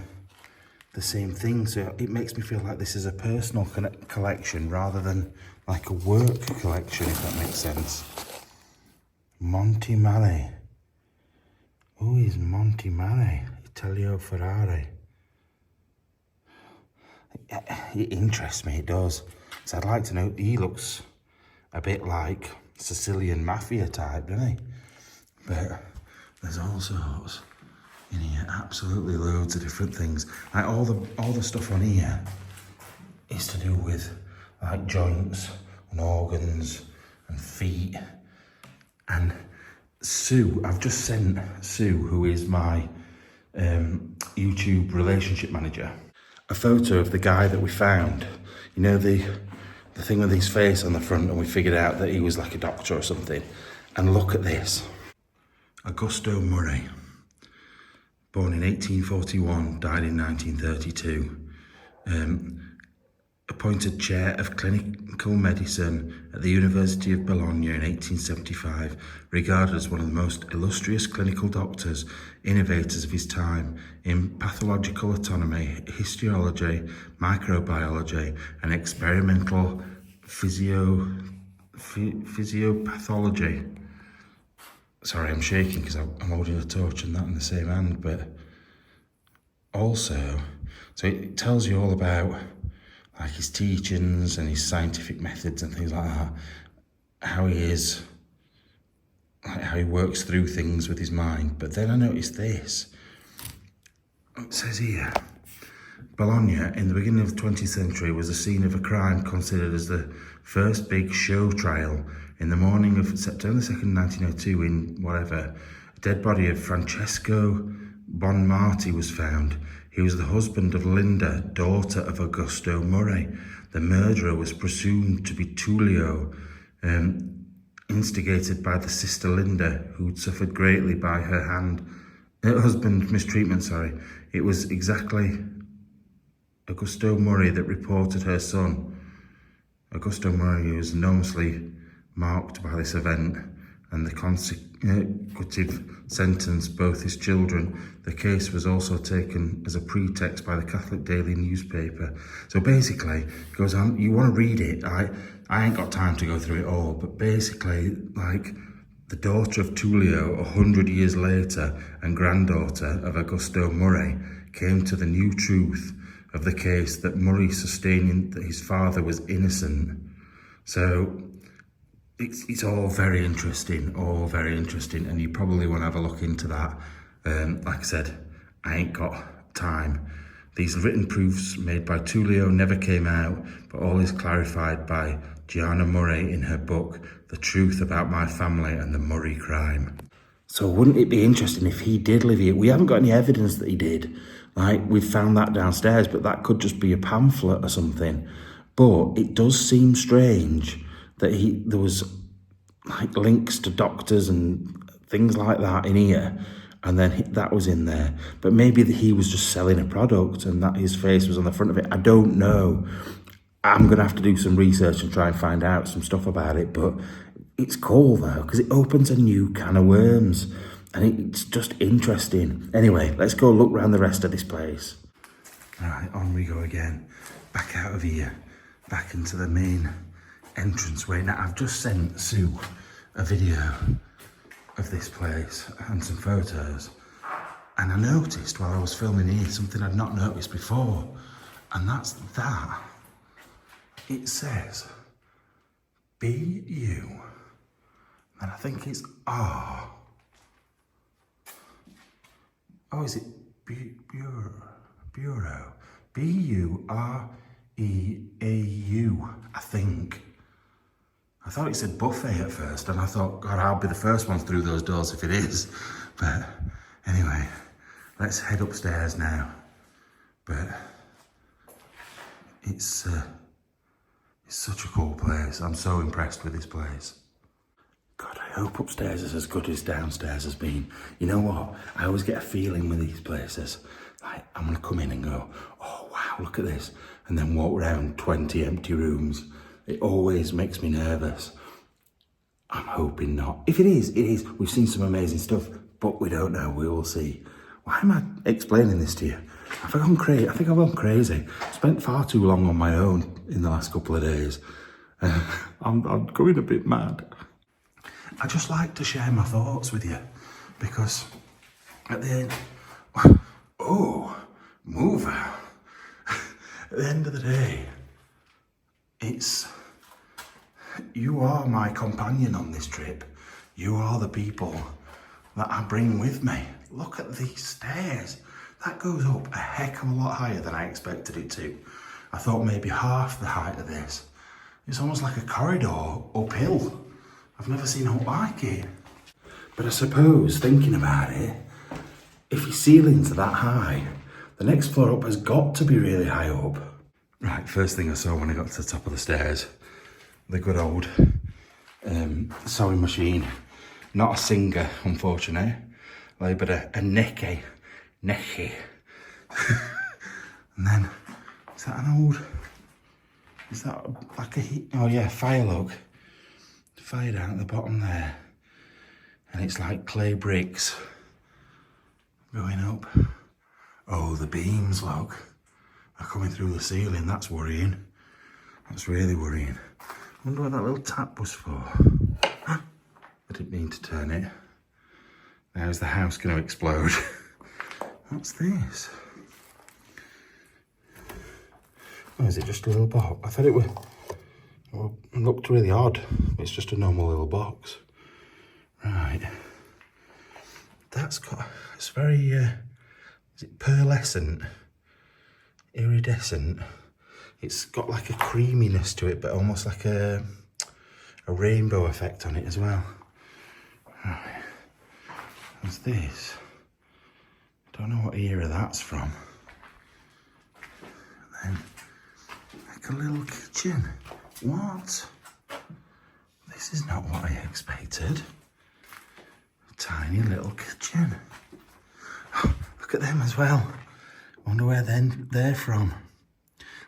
[SPEAKER 1] the same thing. So it makes me feel like this is a personal collection rather than like a work collection, if that makes sense. Monte Male. Who is Monte Male? Dr Ferrari. It interests me, it does. So I'd like to know, he looks a bit like Sicilian mafia type, doesn't he? But there's all sorts in here, absolutely loads of different things. Like all the stuff on here is to do with like joints and organs and feet. And Sue, I've just sent Sue, who is my YouTube relationship manager, a photo of the guy that we found. You know, the thing with his face on the front, and we figured out that he was like a doctor or something. And look at this. Augusto Murray, born in 1841, died in 1932. Appointed chair of clinical medicine at the University of Bologna in 1875, regarded as one of the most illustrious clinical doctors, innovators of his time in pathological anatomy, histology, microbiology, and experimental physiopathology. Sorry, I'm shaking because I'm holding a torch and that in the same hand, but also, so it tells you all about like his teachings and his scientific methods and things like that, how he is, like how he works through things with his mind. But then I noticed this. It says here, Bologna in the beginning of the 20th century was the scene of a crime considered as the first big show trial. In the morning of September 2nd, 1902, in whatever, a dead body of Francesco Bonmarti was found. He was the husband of Linda, daughter of Augusto Murray. The murderer was presumed to be Tullio, instigated by the sister Linda, who'd suffered greatly by her husband's mistreatment. It was exactly Augusto Murray that reported her son. Augusto Murray was enormously marked by this event and the consecutive sentence both his children. The case was also taken as a pretext by the Catholic daily newspaper. So basically, it goes on, you want to read it, I ain't got time to go through it all, but basically, like, the daughter of Tullio 100 years later and granddaughter of Augusto Murray came to the new truth of the case that Murray sustaining that his father was innocent. So it's all very interesting, and you probably want to have a look into that. Like I said, I ain't got time. These written proofs made by Tullio never came out, but all is clarified by Gianna Murray in her book, The Truth About My Family and the Murray Crime. So wouldn't it be interesting if he did live here? We haven't got any evidence that he did. Like, we've found that downstairs, but that could just be a pamphlet or something. But it does seem strange that there was like links to doctors and things like that in here, and then that was in there. But maybe he was just selling a product and that his face was on the front of it. I don't know. I'm going to have to do some research and try and find out some stuff about it, but it's cool though, because it opens a new can of worms and it's just interesting. Anyway, let's go look around the rest of this place. All right, on we go again. Back out of here, back into the main entranceway. Now, I've just sent Sue a video of this place and some photos, and I noticed while I was filming here something I'd not noticed before, and that's that. It says BU, and I think it's R. Oh, is it Bureau? B-U-R-E-A-U, I think. I thought it said buffet at first, and I thought, God, I'll be the first one through those doors if it is. But anyway, let's head upstairs now. But it's such a cool place. I'm so impressed with this place. God, I hope upstairs is as good as downstairs has been. You know what? I always get a feeling with these places. Like, I'm going to come in and go, oh, wow, look at this. And then walk around 20 empty rooms. It always makes me nervous. I'm hoping not. If it is, it is. We've seen some amazing stuff, but we don't know. We will see. Why am I explaining this to you? I think I've gone crazy. Spent far too long on my own in the last couple of days. I'm going a bit mad. I just like to share my thoughts with you, because at the end, move out. At the end of the day, you are my companion on this trip. You are the people that I bring with me. Look at these stairs. That goes up a heck of a lot higher than I expected it to. I thought maybe half the height of this. It's almost like a corridor uphill. I've never seen a like it. But I suppose, thinking about it, if your ceilings are that high, The next floor up has got to be really high up. Right, first thing I saw when I got to the top of the stairs, the good old sewing machine. Not a Singer, unfortunately, but a Necky. And then, is that an old, is that like a heat, oh yeah, fire log. Fire down at the bottom there. And it's like clay bricks going up. Oh, the beams, look, are coming through the ceiling. That's worrying. That's really worrying. I wonder what that little tap was for. I didn't mean to turn it. Now is the house going to explode? What's this? Oh, is it just a little box? I thought it looked really odd. It's just a normal little box. Right. That's got, it's very, is it pearlescent? Iridescent? It's got like a creaminess to it, but almost like a rainbow effect on it as well. Right. What's this? Don't know what era that's from. And then, like a little kitchen. What? This is not what I expected. A tiny little kitchen. Oh, look at them as well. Wonder where they're from.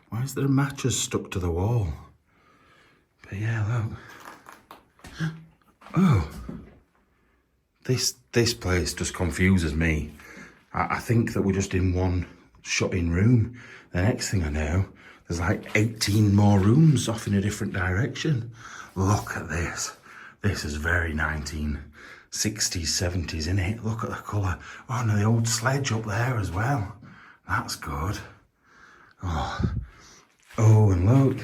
[SPEAKER 1] Why is there a mattress stuck to the wall? But yeah, look. Oh. This place just confuses me. I think that we're just in one shut-in room. The next thing I know, there's like 18 more rooms off in a different direction. Look at this. This is very 1960s, 70s, isn't it? Look at the colour. Oh, and the old sledge up there as well. That's good. Oh, and look,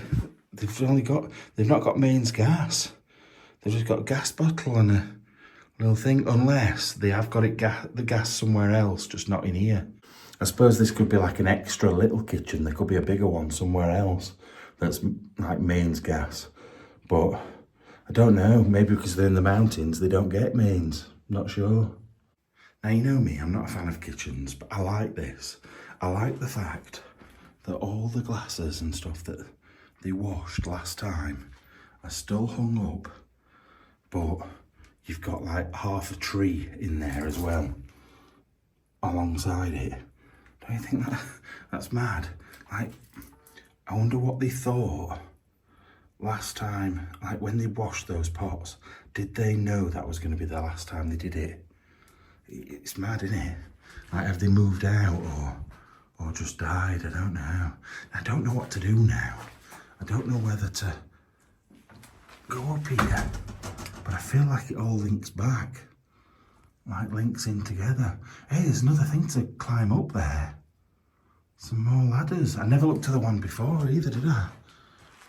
[SPEAKER 1] they've not got mains gas. They've just got a gas bottle and a little thing, unless they have got the gas somewhere else, just not in here. I suppose this could be like an extra little kitchen. There could be a bigger one somewhere else that's like mains gas. But I don't know, maybe because they're in the mountains, they don't get mains. I'm not sure. Now, you know me, I'm not a fan of kitchens, but I like this. I like the fact that all the glasses and stuff that they washed last time are still hung up, but you've got like half a tree in there as well, alongside it. Don't you think that's mad? Like, I wonder what they thought last time, like when they washed those pots. Did they know that was going to be the last time they did it? It's mad, isn't it? Like, have they moved out or just died? I don't know. I don't know what to do now. I don't know whether to go up here, but I feel like it all links back. Like links in together. Hey, there's another thing to climb up there. Some more ladders. I never looked to the one before either, did I?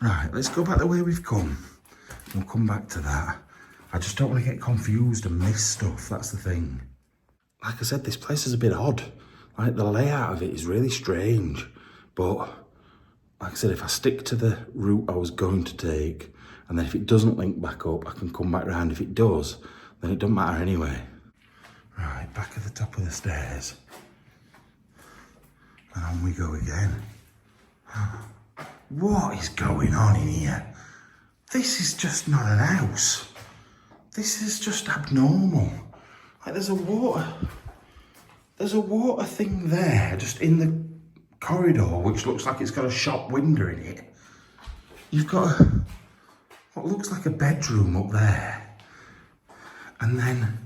[SPEAKER 1] Right, let's go back the way we've come. We'll come back to that. I just don't want to get confused and miss stuff, that's the thing. Like I said, this place is a bit odd. Like, the layout of it is really strange. But, like I said, if I stick to the route I was going to take, and then if it doesn't link back up, I can come back round. If it does, then it doesn't matter anyway. Right, back at the top of the stairs. And on we go again. What is going on in here? This is just not an house. This is just abnormal. Like, there's a water thing there, just in the corridor, which looks like it's got a shop window in it. You've got what looks like a bedroom up there. And then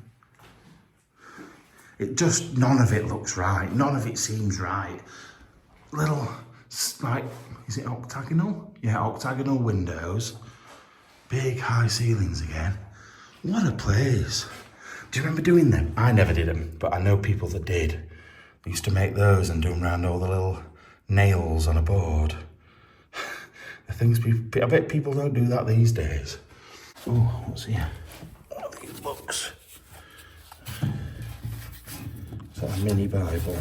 [SPEAKER 1] none of it looks right. None of it seems right. Little, like, is it octagonal? Yeah, octagonal windows. Big high ceilings again. What a place. Do you remember doing them? I never did them, but I know people that did. They used to make those and do them around all the little nails on a board. The things I bet people don't do that these days. Oh, what's here? What are these books? Is that a mini Bible?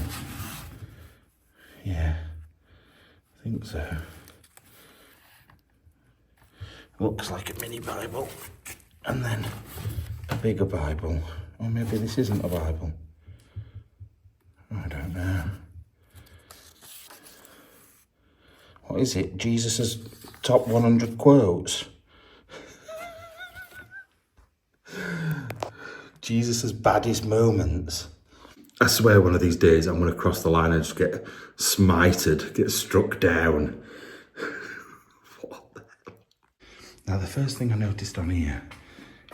[SPEAKER 1] Yeah, I think so. Looks like a mini Bible. And then a bigger Bible. Or maybe this isn't a Bible. I don't know. What is it? Jesus' top 100 quotes? Jesus' baddest moments. I swear one of these days I'm going to cross the line and just get smited, get struck down. What the hell? Now the first thing I noticed on here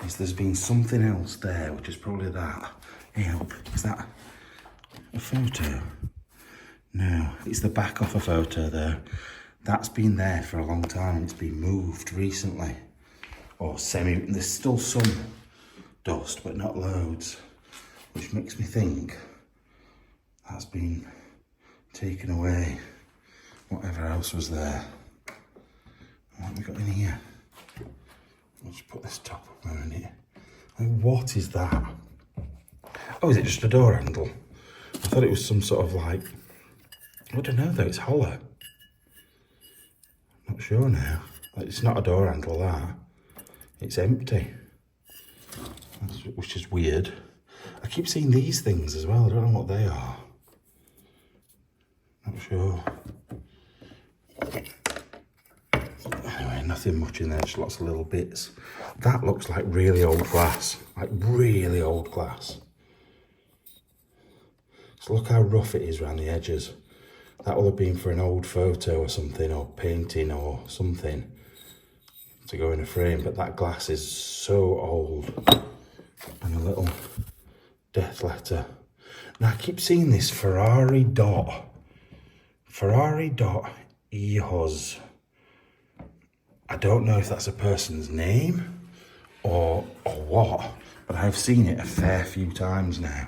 [SPEAKER 1] is there's been something else there, which is probably that. Hey, is that a photo? No, it's the back of a photo there. That's been there for a long time and it's been moved recently. Or there's still some dust, but not loads. Which makes me think that's been taken away. Whatever else was there. What have we got in here? I'll just put this top up there in here. What is that? Oh, is it just a door handle? I thought it was some sort of like, I don't know though, it's hollow. Not sure now. It's not a door handle, that. It's empty. Which is weird. I keep seeing these things as well. I don't know what they are. Not sure. Anyway, nothing much in there, just lots of little bits. That looks like really old glass. Like really old glass. So look how rough it is around the edges. That will have been for an old photo or something, or painting or something to go in a frame, but that glass is so old. And a little death letter. Now I keep seeing this Ferrari dot Hijos. I don't know if that's a person's name or what, but I've seen it a fair few times now.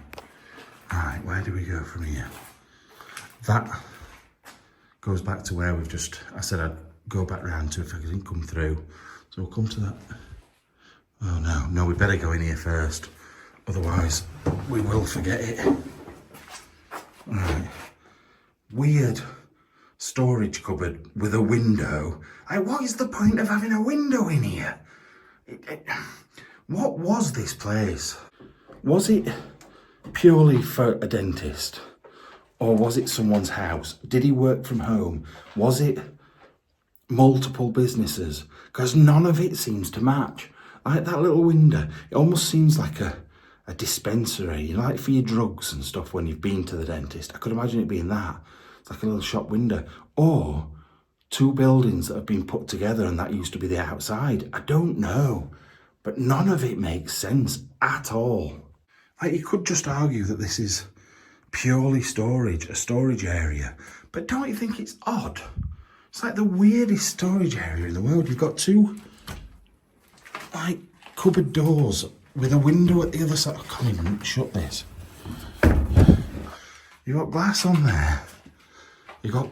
[SPEAKER 1] Right, where do we go from here? That goes back to where I said I'd go back round to if I didn't come through. So we'll come to that. Oh no, we better go in here first. Otherwise, we will forget it. Right. Weird storage cupboard with a window. What is the point of having a window in here? What was this place? Was it purely for a dentist? Or was it someone's house? Did he work from home? Was it multiple businesses? Because none of it seems to match. Like that little window, it almost seems like a dispensary, you know, like for your drugs and stuff when you've been to the dentist. I could imagine it being that. It's like a little shop window. Or two buildings that have been put together and that used to be the outside. I don't know. But none of it makes sense at all. Like you could just argue that this is purely storage, a storage area. But don't you think it's odd? It's like the weirdest storage area in the world. You've got two like cupboard doors with a window at the other side. I can't even shut this. You've got glass on there. You've got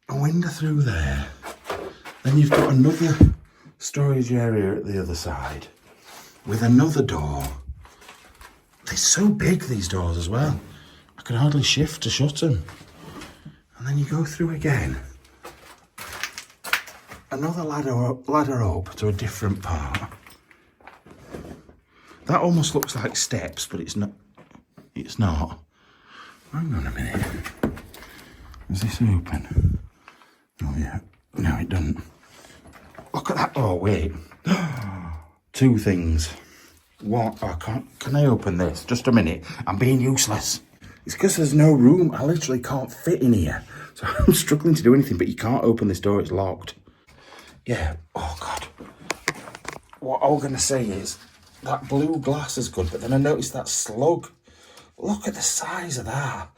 [SPEAKER 1] a window through there. Then you've got another storage area at the other side with another door. They're so big, these doors as well. I can hardly shift to shut them. And then you go through again. Another ladder up to a different part. That almost looks like steps, but it's not. It's not. Hang on a minute. Is this open? Oh yeah. No, it doesn't. Look at that. Oh wait. Two things. One, I can't. Can I open this? Just a minute. I'm being useless. It's because there's no room. I literally can't fit in here. So I'm struggling to do anything, but you can't open this door. It's locked. Yeah. Oh God. What I was going to say is that blue glass is good, but then I noticed that slug. Look at the size of that.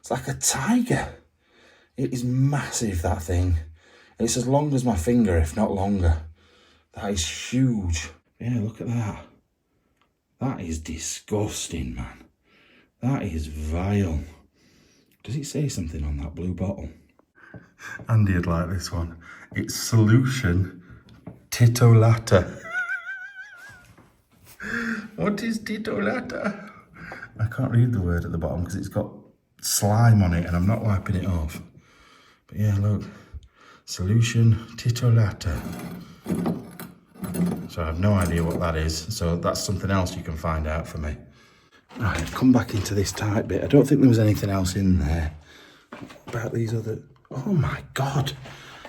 [SPEAKER 1] It's like a tiger. It is massive, that thing. It's as long as my finger, if not longer. That is huge. Yeah, look at that. That is disgusting, man. That is vile. Does it say something on that blue bottle? Andy'd like this one. It's solution titolata. What is titolata? I can't read the word at the bottom because it's got slime on it and I'm not wiping it off. But yeah, look. Solution titolata. So I have no idea what that is. So that's something else you can find out for me. Right, I've come back into this tight bit. I don't think there was anything else in there. About these other... Oh my God.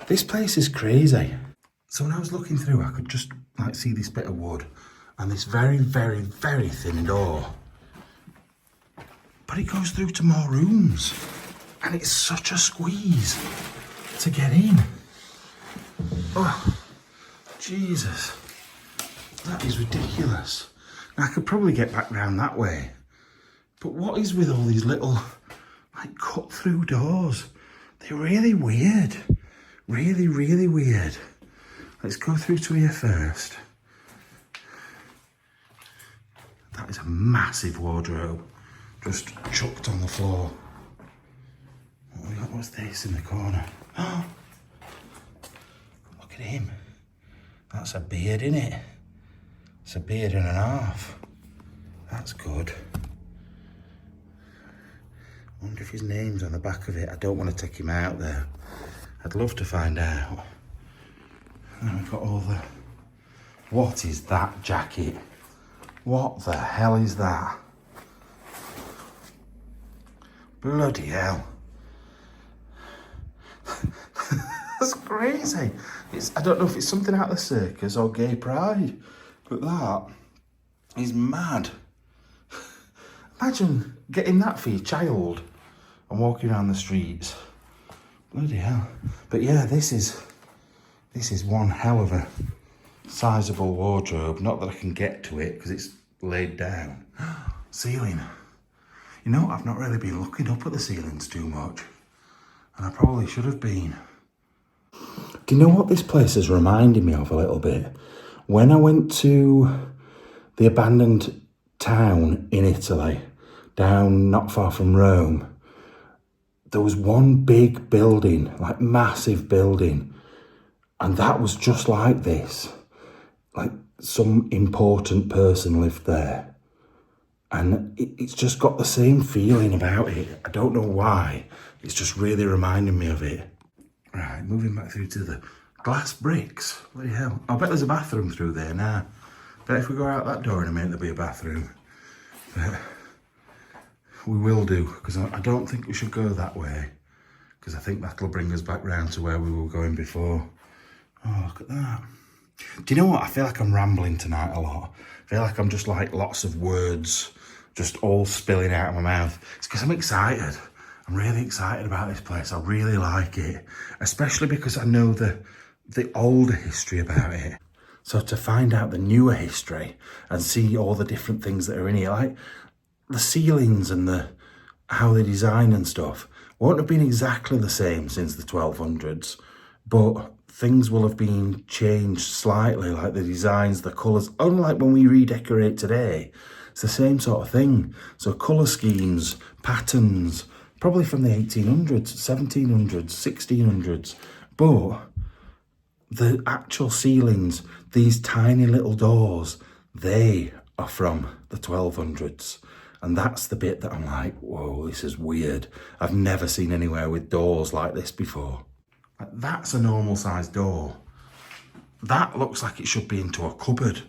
[SPEAKER 1] This place is crazy. So when I was looking through, I could just like see this bit of wood and this very, very, very thin door. But it goes through to more rooms. And it's such a squeeze to get in. Oh, Jesus. That is ridiculous. Now, I could probably get back round that way. But what is with all these little, like, cut-through doors? They're really weird. Really, really weird. Let's go through to here first. That is a massive wardrobe. Just chucked on the floor. What we got? What's this in the corner? Oh, look at him. That's a beard, isn't it? It's a beard and a half. That's good. I wonder if his name's on the back of it. I don't want to take him out there. I'd love to find out. And we've got all the... What is that jacket? What the hell is that? Bloody hell. That's crazy. I don't know if it's something out of the circus or gay pride, but that is mad. Imagine getting that for your child and walking around the streets. Bloody hell. But yeah, this is one hell of a sizable wardrobe. Not that I can get to it because it's laid down. Ceiling. You know, I've not really been looking up at the ceilings too much. And I probably should have been. Do you know what this place is reminding me of a little bit? When I went to the abandoned town in Italy, down not far from Rome, there was one big building, like massive building. And that was just like this. Like some important person lived there. And it's just got the same feeling about it. I don't know why. It's just really reminding me of it. Right, moving back through to the glass bricks. Bloody hell. I'll bet there's a bathroom through there now. Bet if we go out that door in a minute, there'll be a bathroom. But we will do, because I don't think we should go that way. Because I think that'll bring us back round to where we were going before. Oh, look at that. Do you know what? I feel like I'm rambling tonight a lot. I feel like I'm just like lots of words just all spilling out of my mouth. It's because I'm excited. I'm really excited about this place. I really like it, especially because I know the older history about it. So to find out the newer history and see all the different things that are in here, like the ceilings and how they design and stuff, won't have been exactly the same since the 1200s, but things will have been changed slightly, like the designs, the colours. Unlike when we redecorate today, it's the same sort of thing. So colour schemes, patterns, probably from the 1800s, 1700s, 1600s. But the actual ceilings, these tiny little doors, they are from the 1200s. And that's the bit that I'm like, whoa, this is weird. I've never seen anywhere with doors like this before. That's a normal sized door. That looks like it should be into a cupboard,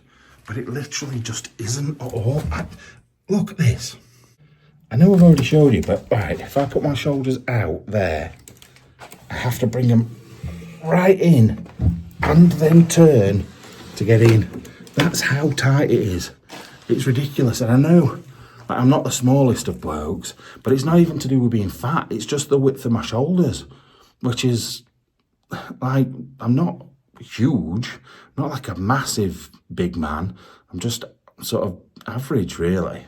[SPEAKER 1] but it literally just isn't at all. Look at this. I know I've already showed you, but right, if I put my shoulders out there, I have to bring them right in and then turn to get in. That's how tight it is. It's ridiculous. And I know like, I'm not the smallest of blokes, but it's not even to do with being fat. It's just the width of my shoulders, which is like, I'm not huge, not like a massive big man. I'm just sort of average, really.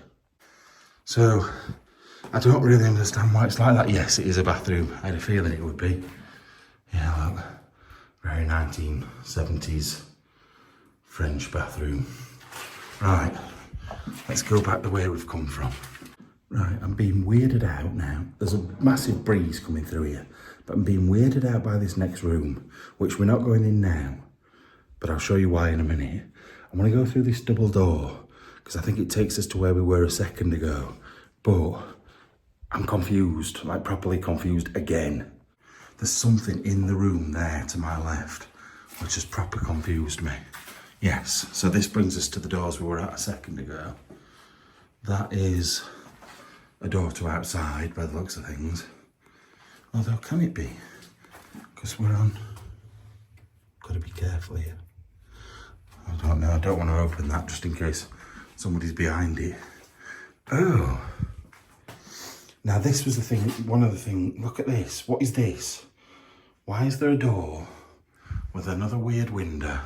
[SPEAKER 1] So I don't really understand why it's like that. Yes, it is a bathroom. I had a feeling it would be. Yeah, look, very 1970s French bathroom. Right, let's go back the way we've come from. Right, I'm being weirded out now. There's a massive breeze coming through here, but I'm being weirded out by this next room, which we're not going in now, but I'll show you why in a minute. I'm going to go through this double door, because I think it takes us to where we were a second ago, but I'm confused, like properly confused again. There's something in the room there to my left, which has proper confused me. Yes, so this brings us to the doors we were at a second ago. That is a door to outside by the looks of things. Although, can it be? Because we're on to be careful here. I don't know, I don't want to open that just in case somebody's behind it. Oh. Now this was the thing, one of the things, look at this. What is this? Why is there a door with another weird window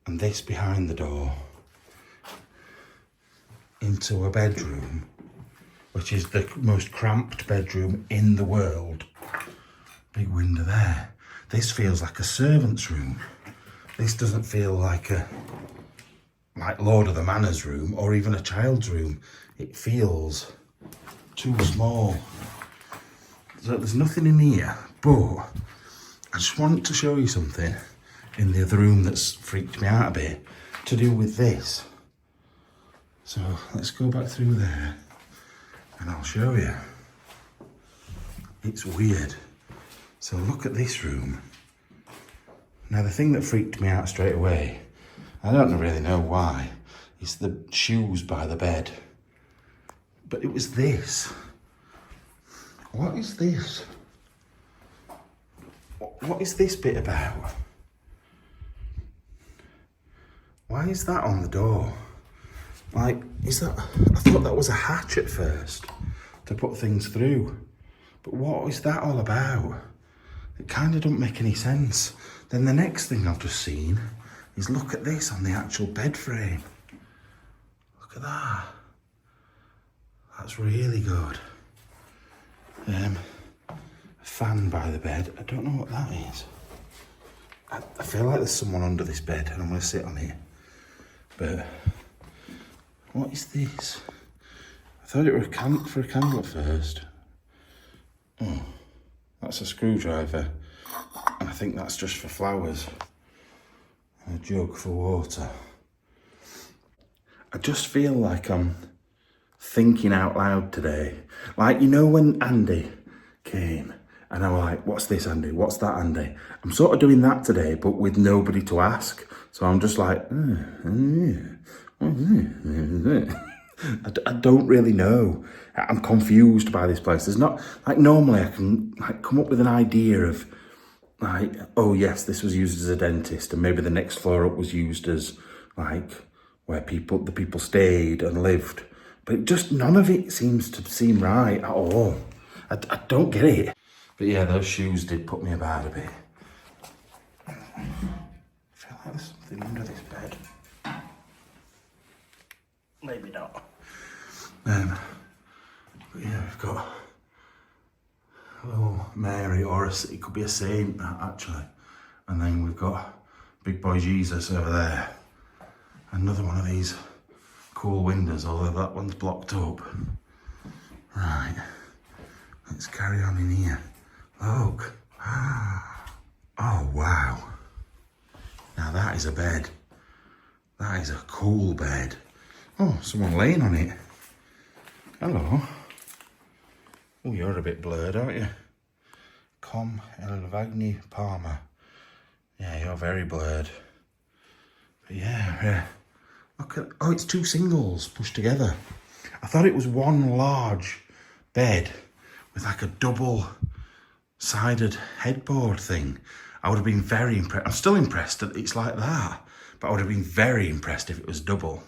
[SPEAKER 1] and this behind the door into a bedroom, which is the most cramped bedroom in the world? Big window there. This feels like a servant's room. This doesn't feel like Lord of the Manor's room or even a child's room. It feels too small. So there's nothing in here, but I just want to show you something in the other room that's freaked me out a bit to do with this. So let's go back through there and I'll show you. It's weird. So look at this room. Now the thing that freaked me out straight away, I don't really know why, is the shoes by the bed. But it was this. What is this? What is this bit about? Why is that on the door? Like, is that, I thought that was a hatch at first to put things through. But what is that all about? It kind of don't make any sense. Then the next thing I've just seen is look at this on the actual bed frame. Look at that. That's really good. A fan by the bed. I don't know what that is. I feel like there's someone under this bed and I'm going to sit on it. But what is this? I thought it was for a candle at first. Oh, that's a screwdriver. And I think that's just for flowers. And a jug for water. I just feel like I'm thinking out loud today. Like, you know when Andy came and I was like, what's this, Andy? What's that, Andy? I'm sort of doing that today, but with nobody to ask. So I'm just like, I don't really know. I'm confused by this place. There's not, like normally I can like come up with an idea of like, oh yes, this was used as a dentist and maybe the next floor up was used as like where the people stayed and lived. But it just, none of it seems to seem right at all. I don't get it. But yeah, those shoes did put me about a bit. I feel like there's something under this bed. Maybe not. But yeah, we've got a little Mary, or it could be a saint actually. And then we've got big boy Jesus over there. Another one of these cool windows, although that one's blocked up. Right, let's carry on in here. Look. Oh wow. Now that is a bed. That is a cool bed. Oh, someone laying on it. Hello. Oh, you're a bit blurred, aren't you? Com Elvagni Palmer. Yeah, you're very blurred. But yeah. Look at, oh, it's two singles pushed together. I thought it was one large bed with like a double-sided headboard thing. I would have been very impressed. I'm still impressed that it's like that, but I would have been very impressed if it was double.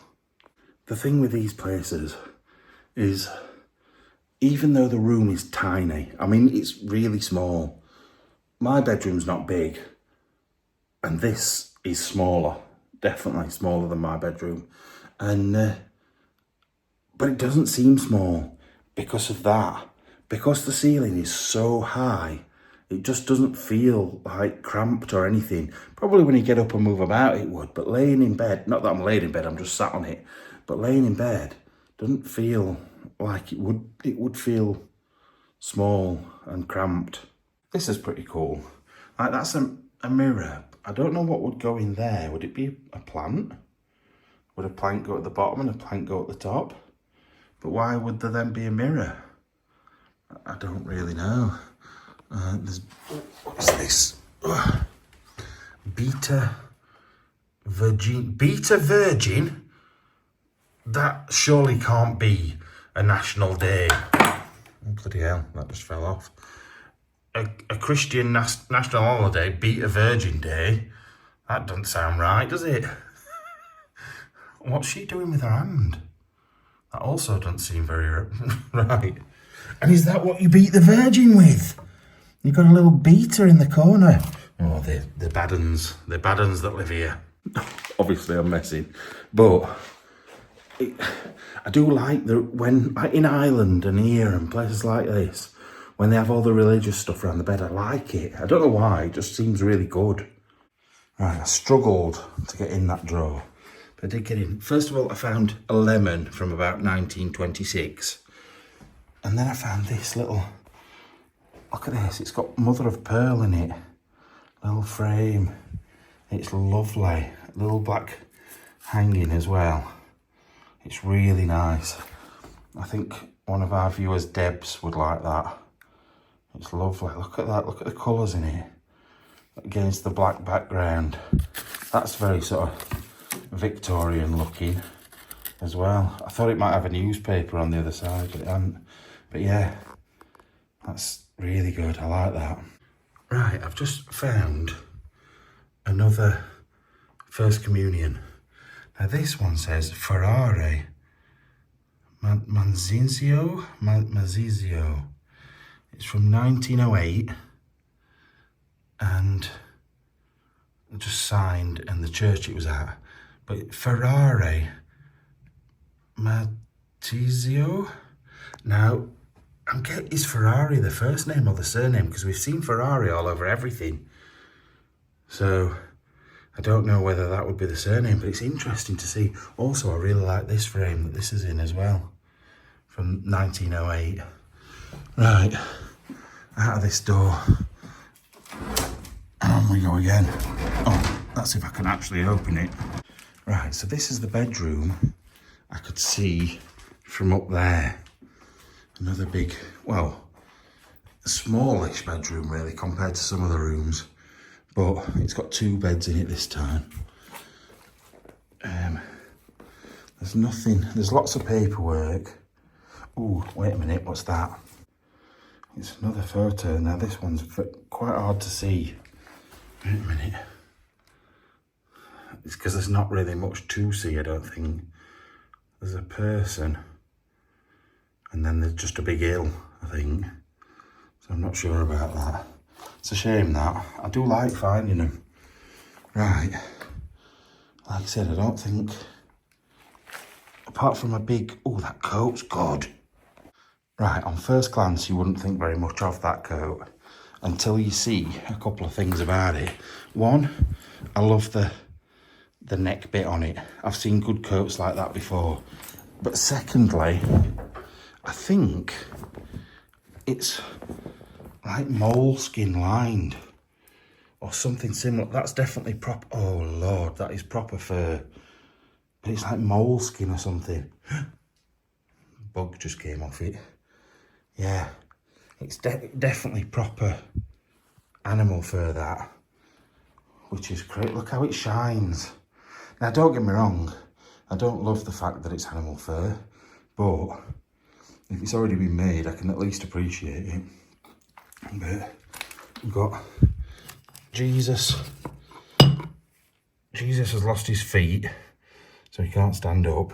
[SPEAKER 1] The thing with these places is, even though the room is tiny, I mean, it's really small. My bedroom's not big, and this is smaller, definitely smaller than my bedroom. And, but it doesn't seem small because of that. Because the ceiling is so high, it just doesn't feel like cramped or anything. Probably when you get up and move about it would, but laying in bed, not that I'm laying in bed, I'm just sat on it, but laying in bed doesn't feel like it would feel small and cramped. This is pretty cool. Like, that's a mirror. I don't know what would go in there. Would it be a plant? Would a plant go at the bottom and a plant go at the top? But why would there then be a mirror? I don't really know. What's this? Beta Virgin? That surely can't be a national day. Oh, bloody hell, that just fell off. a Christian national holiday beat a Virgin Day. That doesn't sound right, does it? What's she doing with her hand? That also doesn't seem very right. And is that what you beat the Virgin with? You've got a little beater in the corner. Oh, the bad uns that live here. Obviously, I'm messing, but I do like when in Ireland and here and places like this, when they have all the religious stuff around the bed. I like it. I don't know why. It just seems really good. Right, I struggled to get in that drawer, but I did get in. First of all, I found a lemon from about 1926, and then I found this little. Look at this. It's got mother of pearl in it. Little frame. It's lovely. Little black hanging as well. It's really nice. I think one of our viewers, Debs, would like that. It's lovely. Look at that. Look at the colours in it against the black background. That's very sort of Victorian looking as well. I thought it might have a newspaper on the other side, but it hadn't. But yeah, that's really good. I like that. Right, I've just found another First Communion. Now this one says Ferrari Manzizio. It's from 1908 and just signed and the church it was at. But Ferrari Matizio. Now, is Ferrari the first name or the surname? Because we've seen Ferrari all over everything. So I don't know whether that would be the surname, but it's interesting to see. Also, I really like this frame that this is in as well, from 1908. Right, out of this door. And we go again. Oh, that's if I can actually open it. Right, so this is the bedroom I could see from up there. Another big, well, smallish bedroom really compared to some of the rooms, but it's got 2 beds in it this time. There's nothing, there's lots of paperwork. Oh, wait a minute, what's that? It's another photo. Now this one's quite hard to see. Wait a minute. It's because there's not really much to see, I don't think. There's a person. And then there's just a big hill, I think. So I'm not sure about that. It's a shame that. I do like finding them. Right. Like I said, I don't think, apart from a big, oh, that coat's good. Right, on first glance, you wouldn't think very much of that coat until you see a couple of things about it. One, I love the neck bit on it. I've seen good coats like that before. But secondly, I think it's like moleskin lined or something similar. That's definitely proper. Oh Lord, that is proper fur. But it's like moleskin or something. Bug just came off it. Yeah, it's definitely proper animal fur, that. Which is great. Look how it shines. Now don't get me wrong, I don't love the fact that it's animal fur, but if it's already been made, I can at least appreciate it. But we've got Jesus. Jesus has lost his feet, so he can't stand up.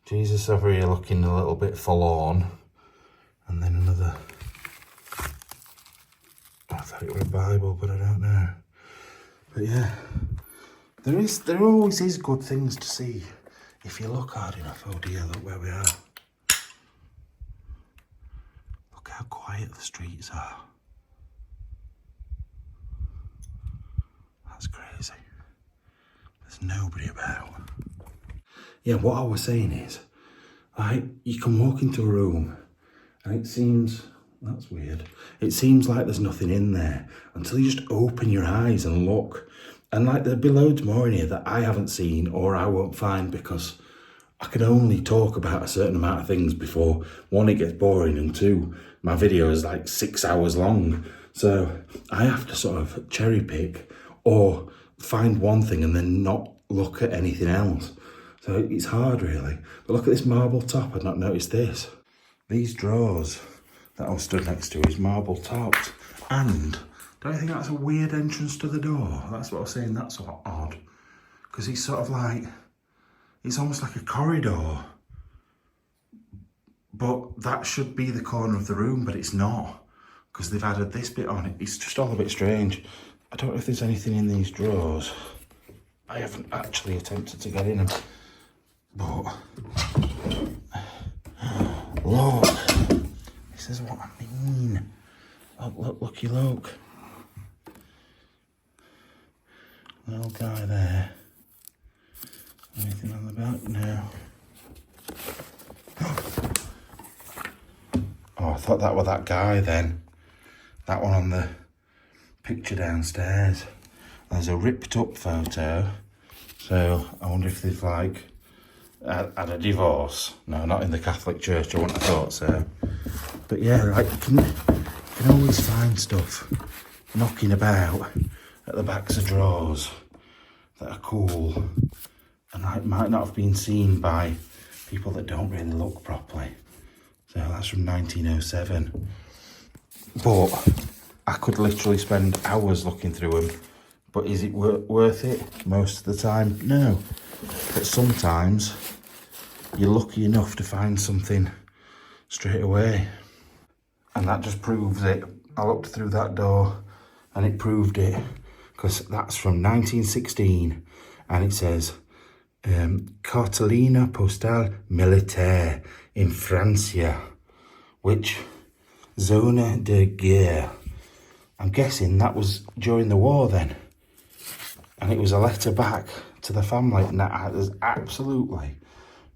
[SPEAKER 1] Jesus over here looking a little bit forlorn. And then another, I thought it was a Bible, but I don't know. But yeah, there always is good things to see if you look hard enough. Oh dear, look where we are. Look how quiet the streets are. That's crazy. There's nobody about. Yeah, what I was saying is, you can walk into a room and it seems, that's weird, it seems like there's nothing in there until you just open your eyes and look. And like there'll be loads more in here that I haven't seen or I won't find because I can only talk about a certain amount of things before, one, it gets boring, and two, my video is like 6 hours long. So I have to sort of cherry pick or find one thing and then not look at anything else. So it's hard really. But look at this marble top, I'd not noticed this. These drawers that I was stood next to is marble topped. And don't you think that's a weird entrance to the door? That's what I was saying, that's odd. Because it's sort of like, it's almost like a corridor. But that should be the corner of the room, but it's not. Because they've added this bit on it. It's just all a bit strange. I don't know if there's anything in these drawers. I haven't actually attempted to get in them. But, look, this is what I mean. Oh, looky, look. Little guy there. Anything on the back? No. Oh, I thought that was that guy then. That one on the picture downstairs. There's a ripped up photo. So I wonder if they've like had a divorce. No, not in the Catholic Church, I wouldn't have thought so. But yeah, like you can always find stuff knocking about at the backs of drawers that are cool and like might not have been seen by people that don't really look properly. So that's from 1907. But I could literally spend hours looking through them. But is it worth it? Most of the time, no. But sometimes you're lucky enough to find something straight away. And that just proves it. I looked through that door and it proved it. Because that's from 1916. And it says, Cartolina Postale Militaire in Francia, which Zone de Guerre. I'm guessing that was during the war then. And it was a letter back to the family. Now, there's absolutely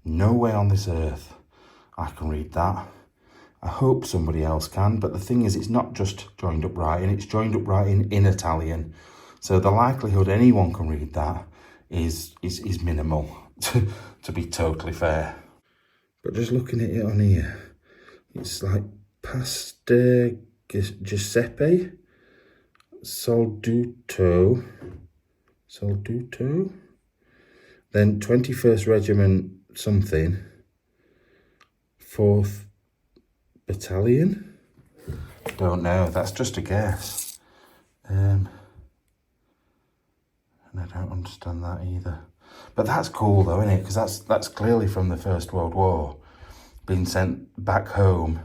[SPEAKER 1] no way on this earth I can read that. I hope somebody else can, but the thing is, it's not just joined up writing, it's joined up writing in Italian. So the likelihood anyone can read that is minimal, to be totally fair. But just looking at it on here, it's like Pastor Giuseppe Solduto, then 21st Regiment something, 4th Battalion, don't know, that's just a guess. And I don't understand that either. But that's cool though, isn't it? Because that's clearly from the First World War, being sent back home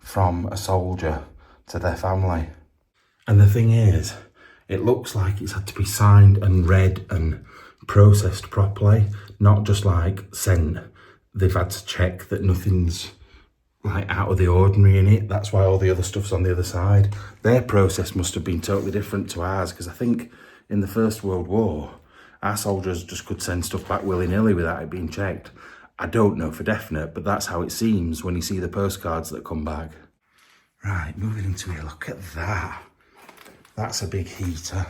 [SPEAKER 1] from a soldier to their family. And the thing is, it looks like it's had to be signed and read and processed properly, not just like sent. They've had to check that nothing's like out of the ordinary in it. That's why all the other stuff's on the other side. Their process must have been totally different to ours, because I think in the First World War, our soldiers just could send stuff back willy-nilly without it being checked. I don't know for definite, but that's how it seems when you see the postcards that come back. Right, moving into here, look at that. That's a big heater,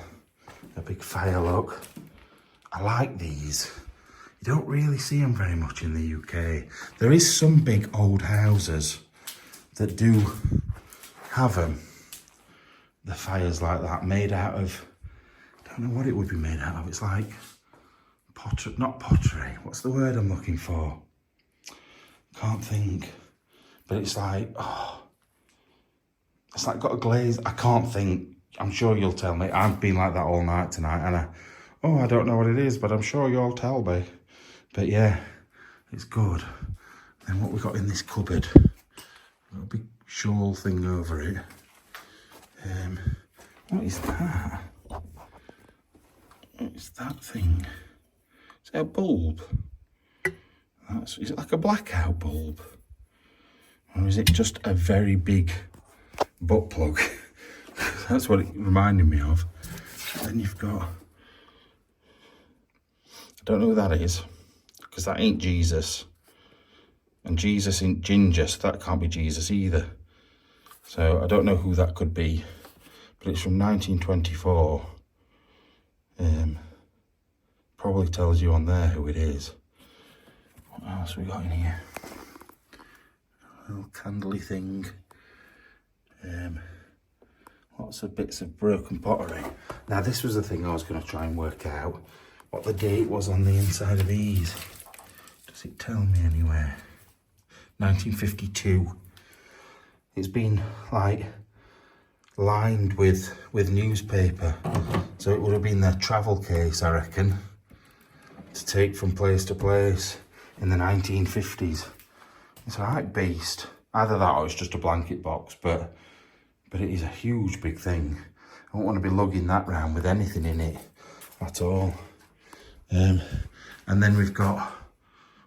[SPEAKER 1] a big fire, look. I like these. You don't really see them very much in the UK. There is some big old houses that do have them. The fires like that, made out of, I don't know what it would be made out of. It's like pottery, not pottery. What's the word I'm looking for? Can't think. But it's like, oh, it's like got a glaze. I can't think. I'm sure you'll tell me. I've been like that all night tonight, and I don't know what it is, but I'm sure you'll tell me. But yeah, it's good. Then what we got in this cupboard? A big shawl thing over it. What is that? What is that thing? Is it a bulb? Is it like a blackout bulb? Or is it just a very big butt plug? That's what it reminded me of. Then you've got, I don't know who that is, because that ain't Jesus. And Jesus ain't ginger, so that can't be Jesus either. So I don't know who that could be, but it's from 1924. Probably tells you on there who it is. What else we got in here? A little candly thing. Lots of bits of broken pottery. Now this was the thing I was going to try and work out, what the date was on the inside of these. Does it tell me anywhere? 1952. It's been like lined with newspaper. So it would have been their travel case, I reckon, to take from place to place in the 1950s. It's a right beast. Either that or it's just a blanket box, but it is a huge big thing. I don't want to be lugging that round with anything in it at all. And then we've got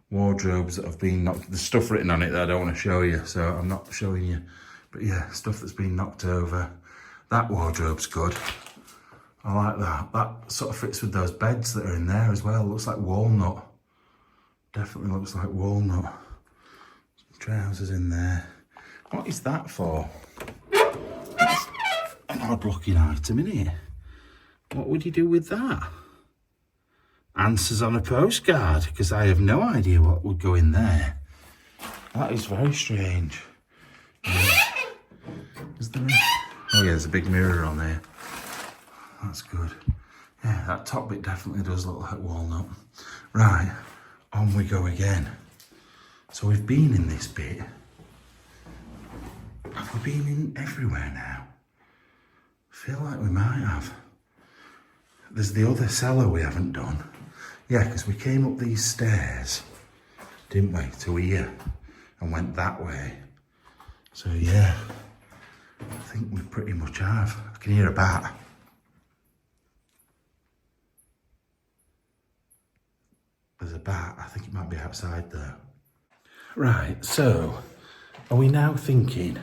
[SPEAKER 1] wardrobes that have been knocked. There's stuff written on it that I don't want to show you, so I'm not showing you. But yeah, stuff that's been knocked over. That wardrobe's good. I like that. That sort of fits with those beds that are in there as well. Looks like walnut. Definitely looks like walnut. Some trousers in there. What is that for? That's an odd looking item, isn't it? What would you do with that? Answers on a postcard, because I have no idea what would go in there. That is very strange. Is there oh yeah, there's a big mirror on there. That's good. Yeah, that top bit definitely does look like walnut. Right, on we go again. So we've been in this bit. Have we been in everywhere now? I feel like we might have. There's the other cellar we haven't done. Yeah, because we came up these stairs, didn't we, to here, and went that way. So yeah, I think we pretty much have. I can hear a bat. There's a bat. I think it might be outside though. Right, so are we now thinking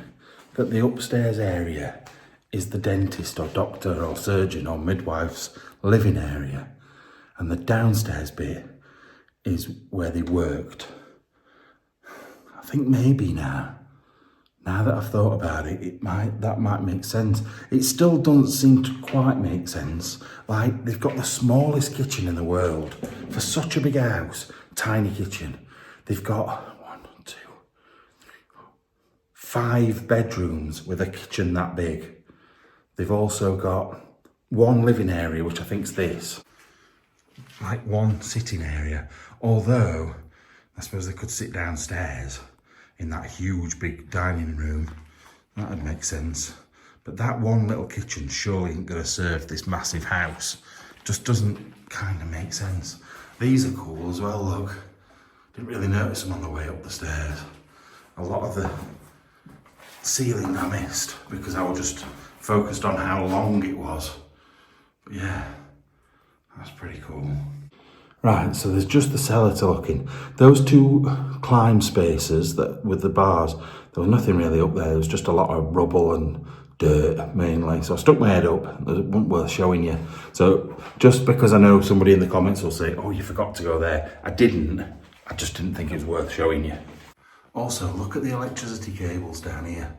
[SPEAKER 1] that the upstairs area is the dentist or doctor or surgeon or midwife's living area, and the downstairs bit is where they worked? I think maybe now that I've thought about it, that might make sense. It still doesn't seem to quite make sense. Like, they've got the smallest kitchen in the world for such a big house, tiny kitchen. They've got 5 bedrooms with a kitchen that big. They've also got one living area, which I think's this, like one sitting area. Although, I suppose they could sit downstairs in that huge big dining room. That'd make sense. But that one little kitchen surely isn't going to serve this massive house. Just doesn't kind of make sense. These are cool as well, look. Didn't really notice them on the way up the stairs. A lot of the ceiling I missed because I was just focused on how long it was. But yeah, that's pretty cool. Right, so there's just the cellar to look in. Those 2 climb spaces that with the bars, there was nothing really up there. There was just a lot of rubble and dirt mainly. So I stuck my head up. It wasn't worth showing you. So just because I know somebody in the comments will say, oh, you forgot to go there. I didn't. I just didn't think it was worth showing you. Also, look at the electricity cables down here.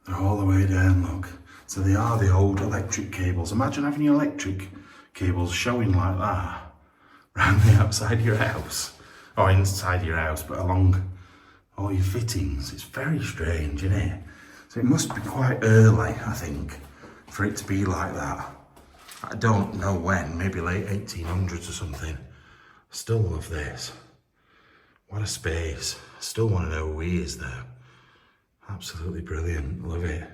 [SPEAKER 1] They're all the way down, look. So they are the old electric cables. Imagine having your electric cables showing like that around the outside of your house. Or inside your house, but along all your fittings. It's very strange, isn't it? So it must be quite early, I think, for it to be like that. I don't know when, maybe late 1800s or something. Still love this. What a space. Still want to know who he is though. Absolutely brilliant, love it.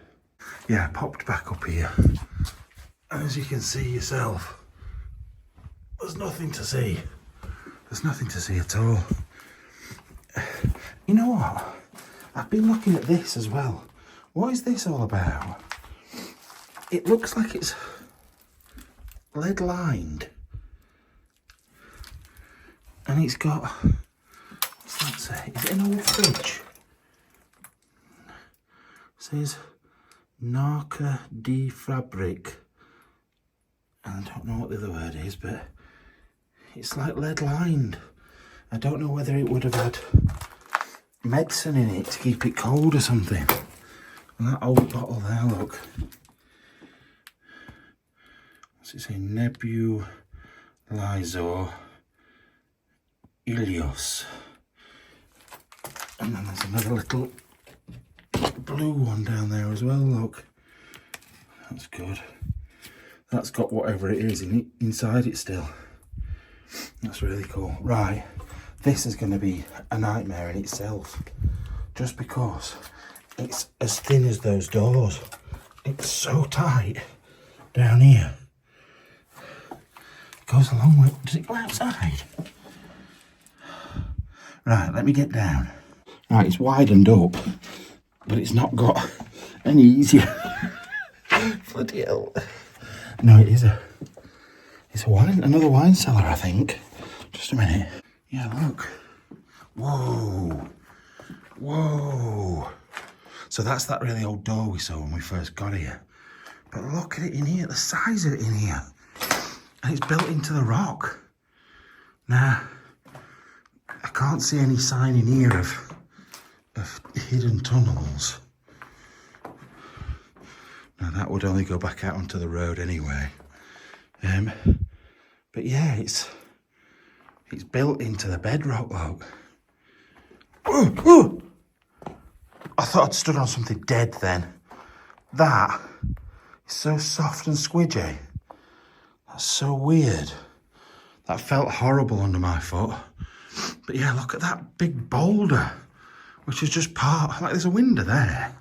[SPEAKER 1] Yeah, I popped back up here. As you can see yourself, there's nothing to see. There's nothing to see at all. You know what? I've been looking at this as well. What is this all about? It looks like it's lead lined. And it's got, what's that say? Is it an old fridge? It says Narca de Fabric. And I don't know what the other word is, but it's like lead lined. I don't know whether it would have had medicine in it to keep it cold or something. And that old bottle there, look. What's it say? Nebulizer Ilios. And then there's another little blue one down there as well, look. That's good. That's got whatever it is inside it still. That's really cool. Right, this is going to be a nightmare in itself. Just because it's as thin as those doors. It's so tight down here. It goes a long way. Does it go outside? Right, let me get down. Right, it's widened up, but it's not got any easier. Bloody hell. No, it's a another wine cellar, I think. Just a minute. Yeah, look. Whoa. Whoa. So that's that really old door we saw when we first got here. But look at it in here, the size of it in here. And it's built into the rock. Now, I can't see any sign in here of hidden tunnels. Now that would only go back out onto the road anyway. But yeah, it's built into the bedrock, look. Ooh, ooh. I thought I'd stood on something dead then. That is so soft and squidgy. That's so weird. That felt horrible under my foot. But yeah, look at that big boulder, which is just part, like there's a window there.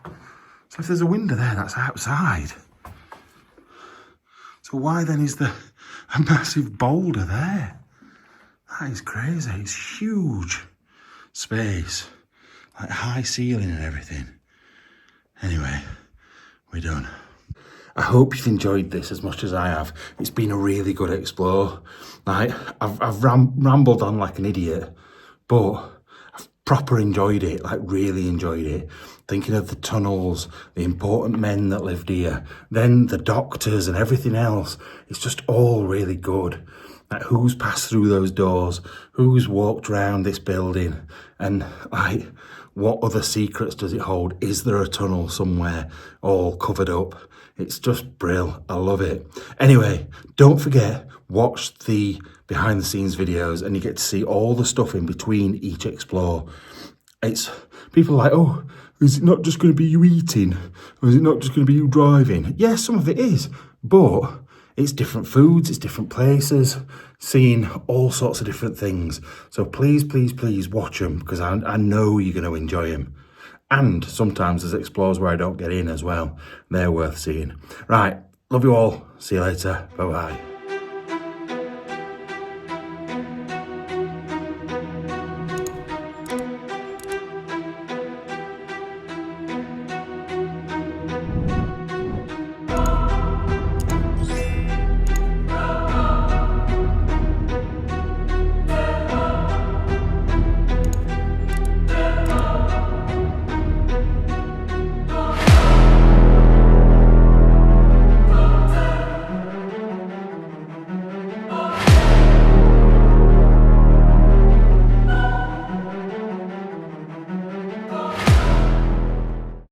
[SPEAKER 1] So if there's a window there, that's outside. So why then is there a massive boulder there? That is crazy. It's huge space, like high ceiling and everything. Anyway, we're done. I hope you've enjoyed this as much as I have. It's been a really good explore. Like, I've rambled on like an idiot, but I've proper enjoyed it, like really enjoyed it. Thinking of the tunnels, the important men that lived here, then the doctors and everything else. It's just all really good. Like who's passed through those doors, who's walked around this building, and like what other secrets does it hold? Is there a tunnel somewhere all covered up? It's just brill. I love it. Anyway, don't forget, watch the behind the scenes videos and you get to see all the stuff in between each explore. It's people are like, oh, is it not just going to be you eating? Or is it not just going to be you driving? Yes, some of it is, but it's different foods, it's different places, seeing all sorts of different things. So please, please, please watch them because I know you're going to enjoy them. And sometimes there's explores where I don't get in as well. They're worth seeing. Right, love you all. See you later. Bye-bye.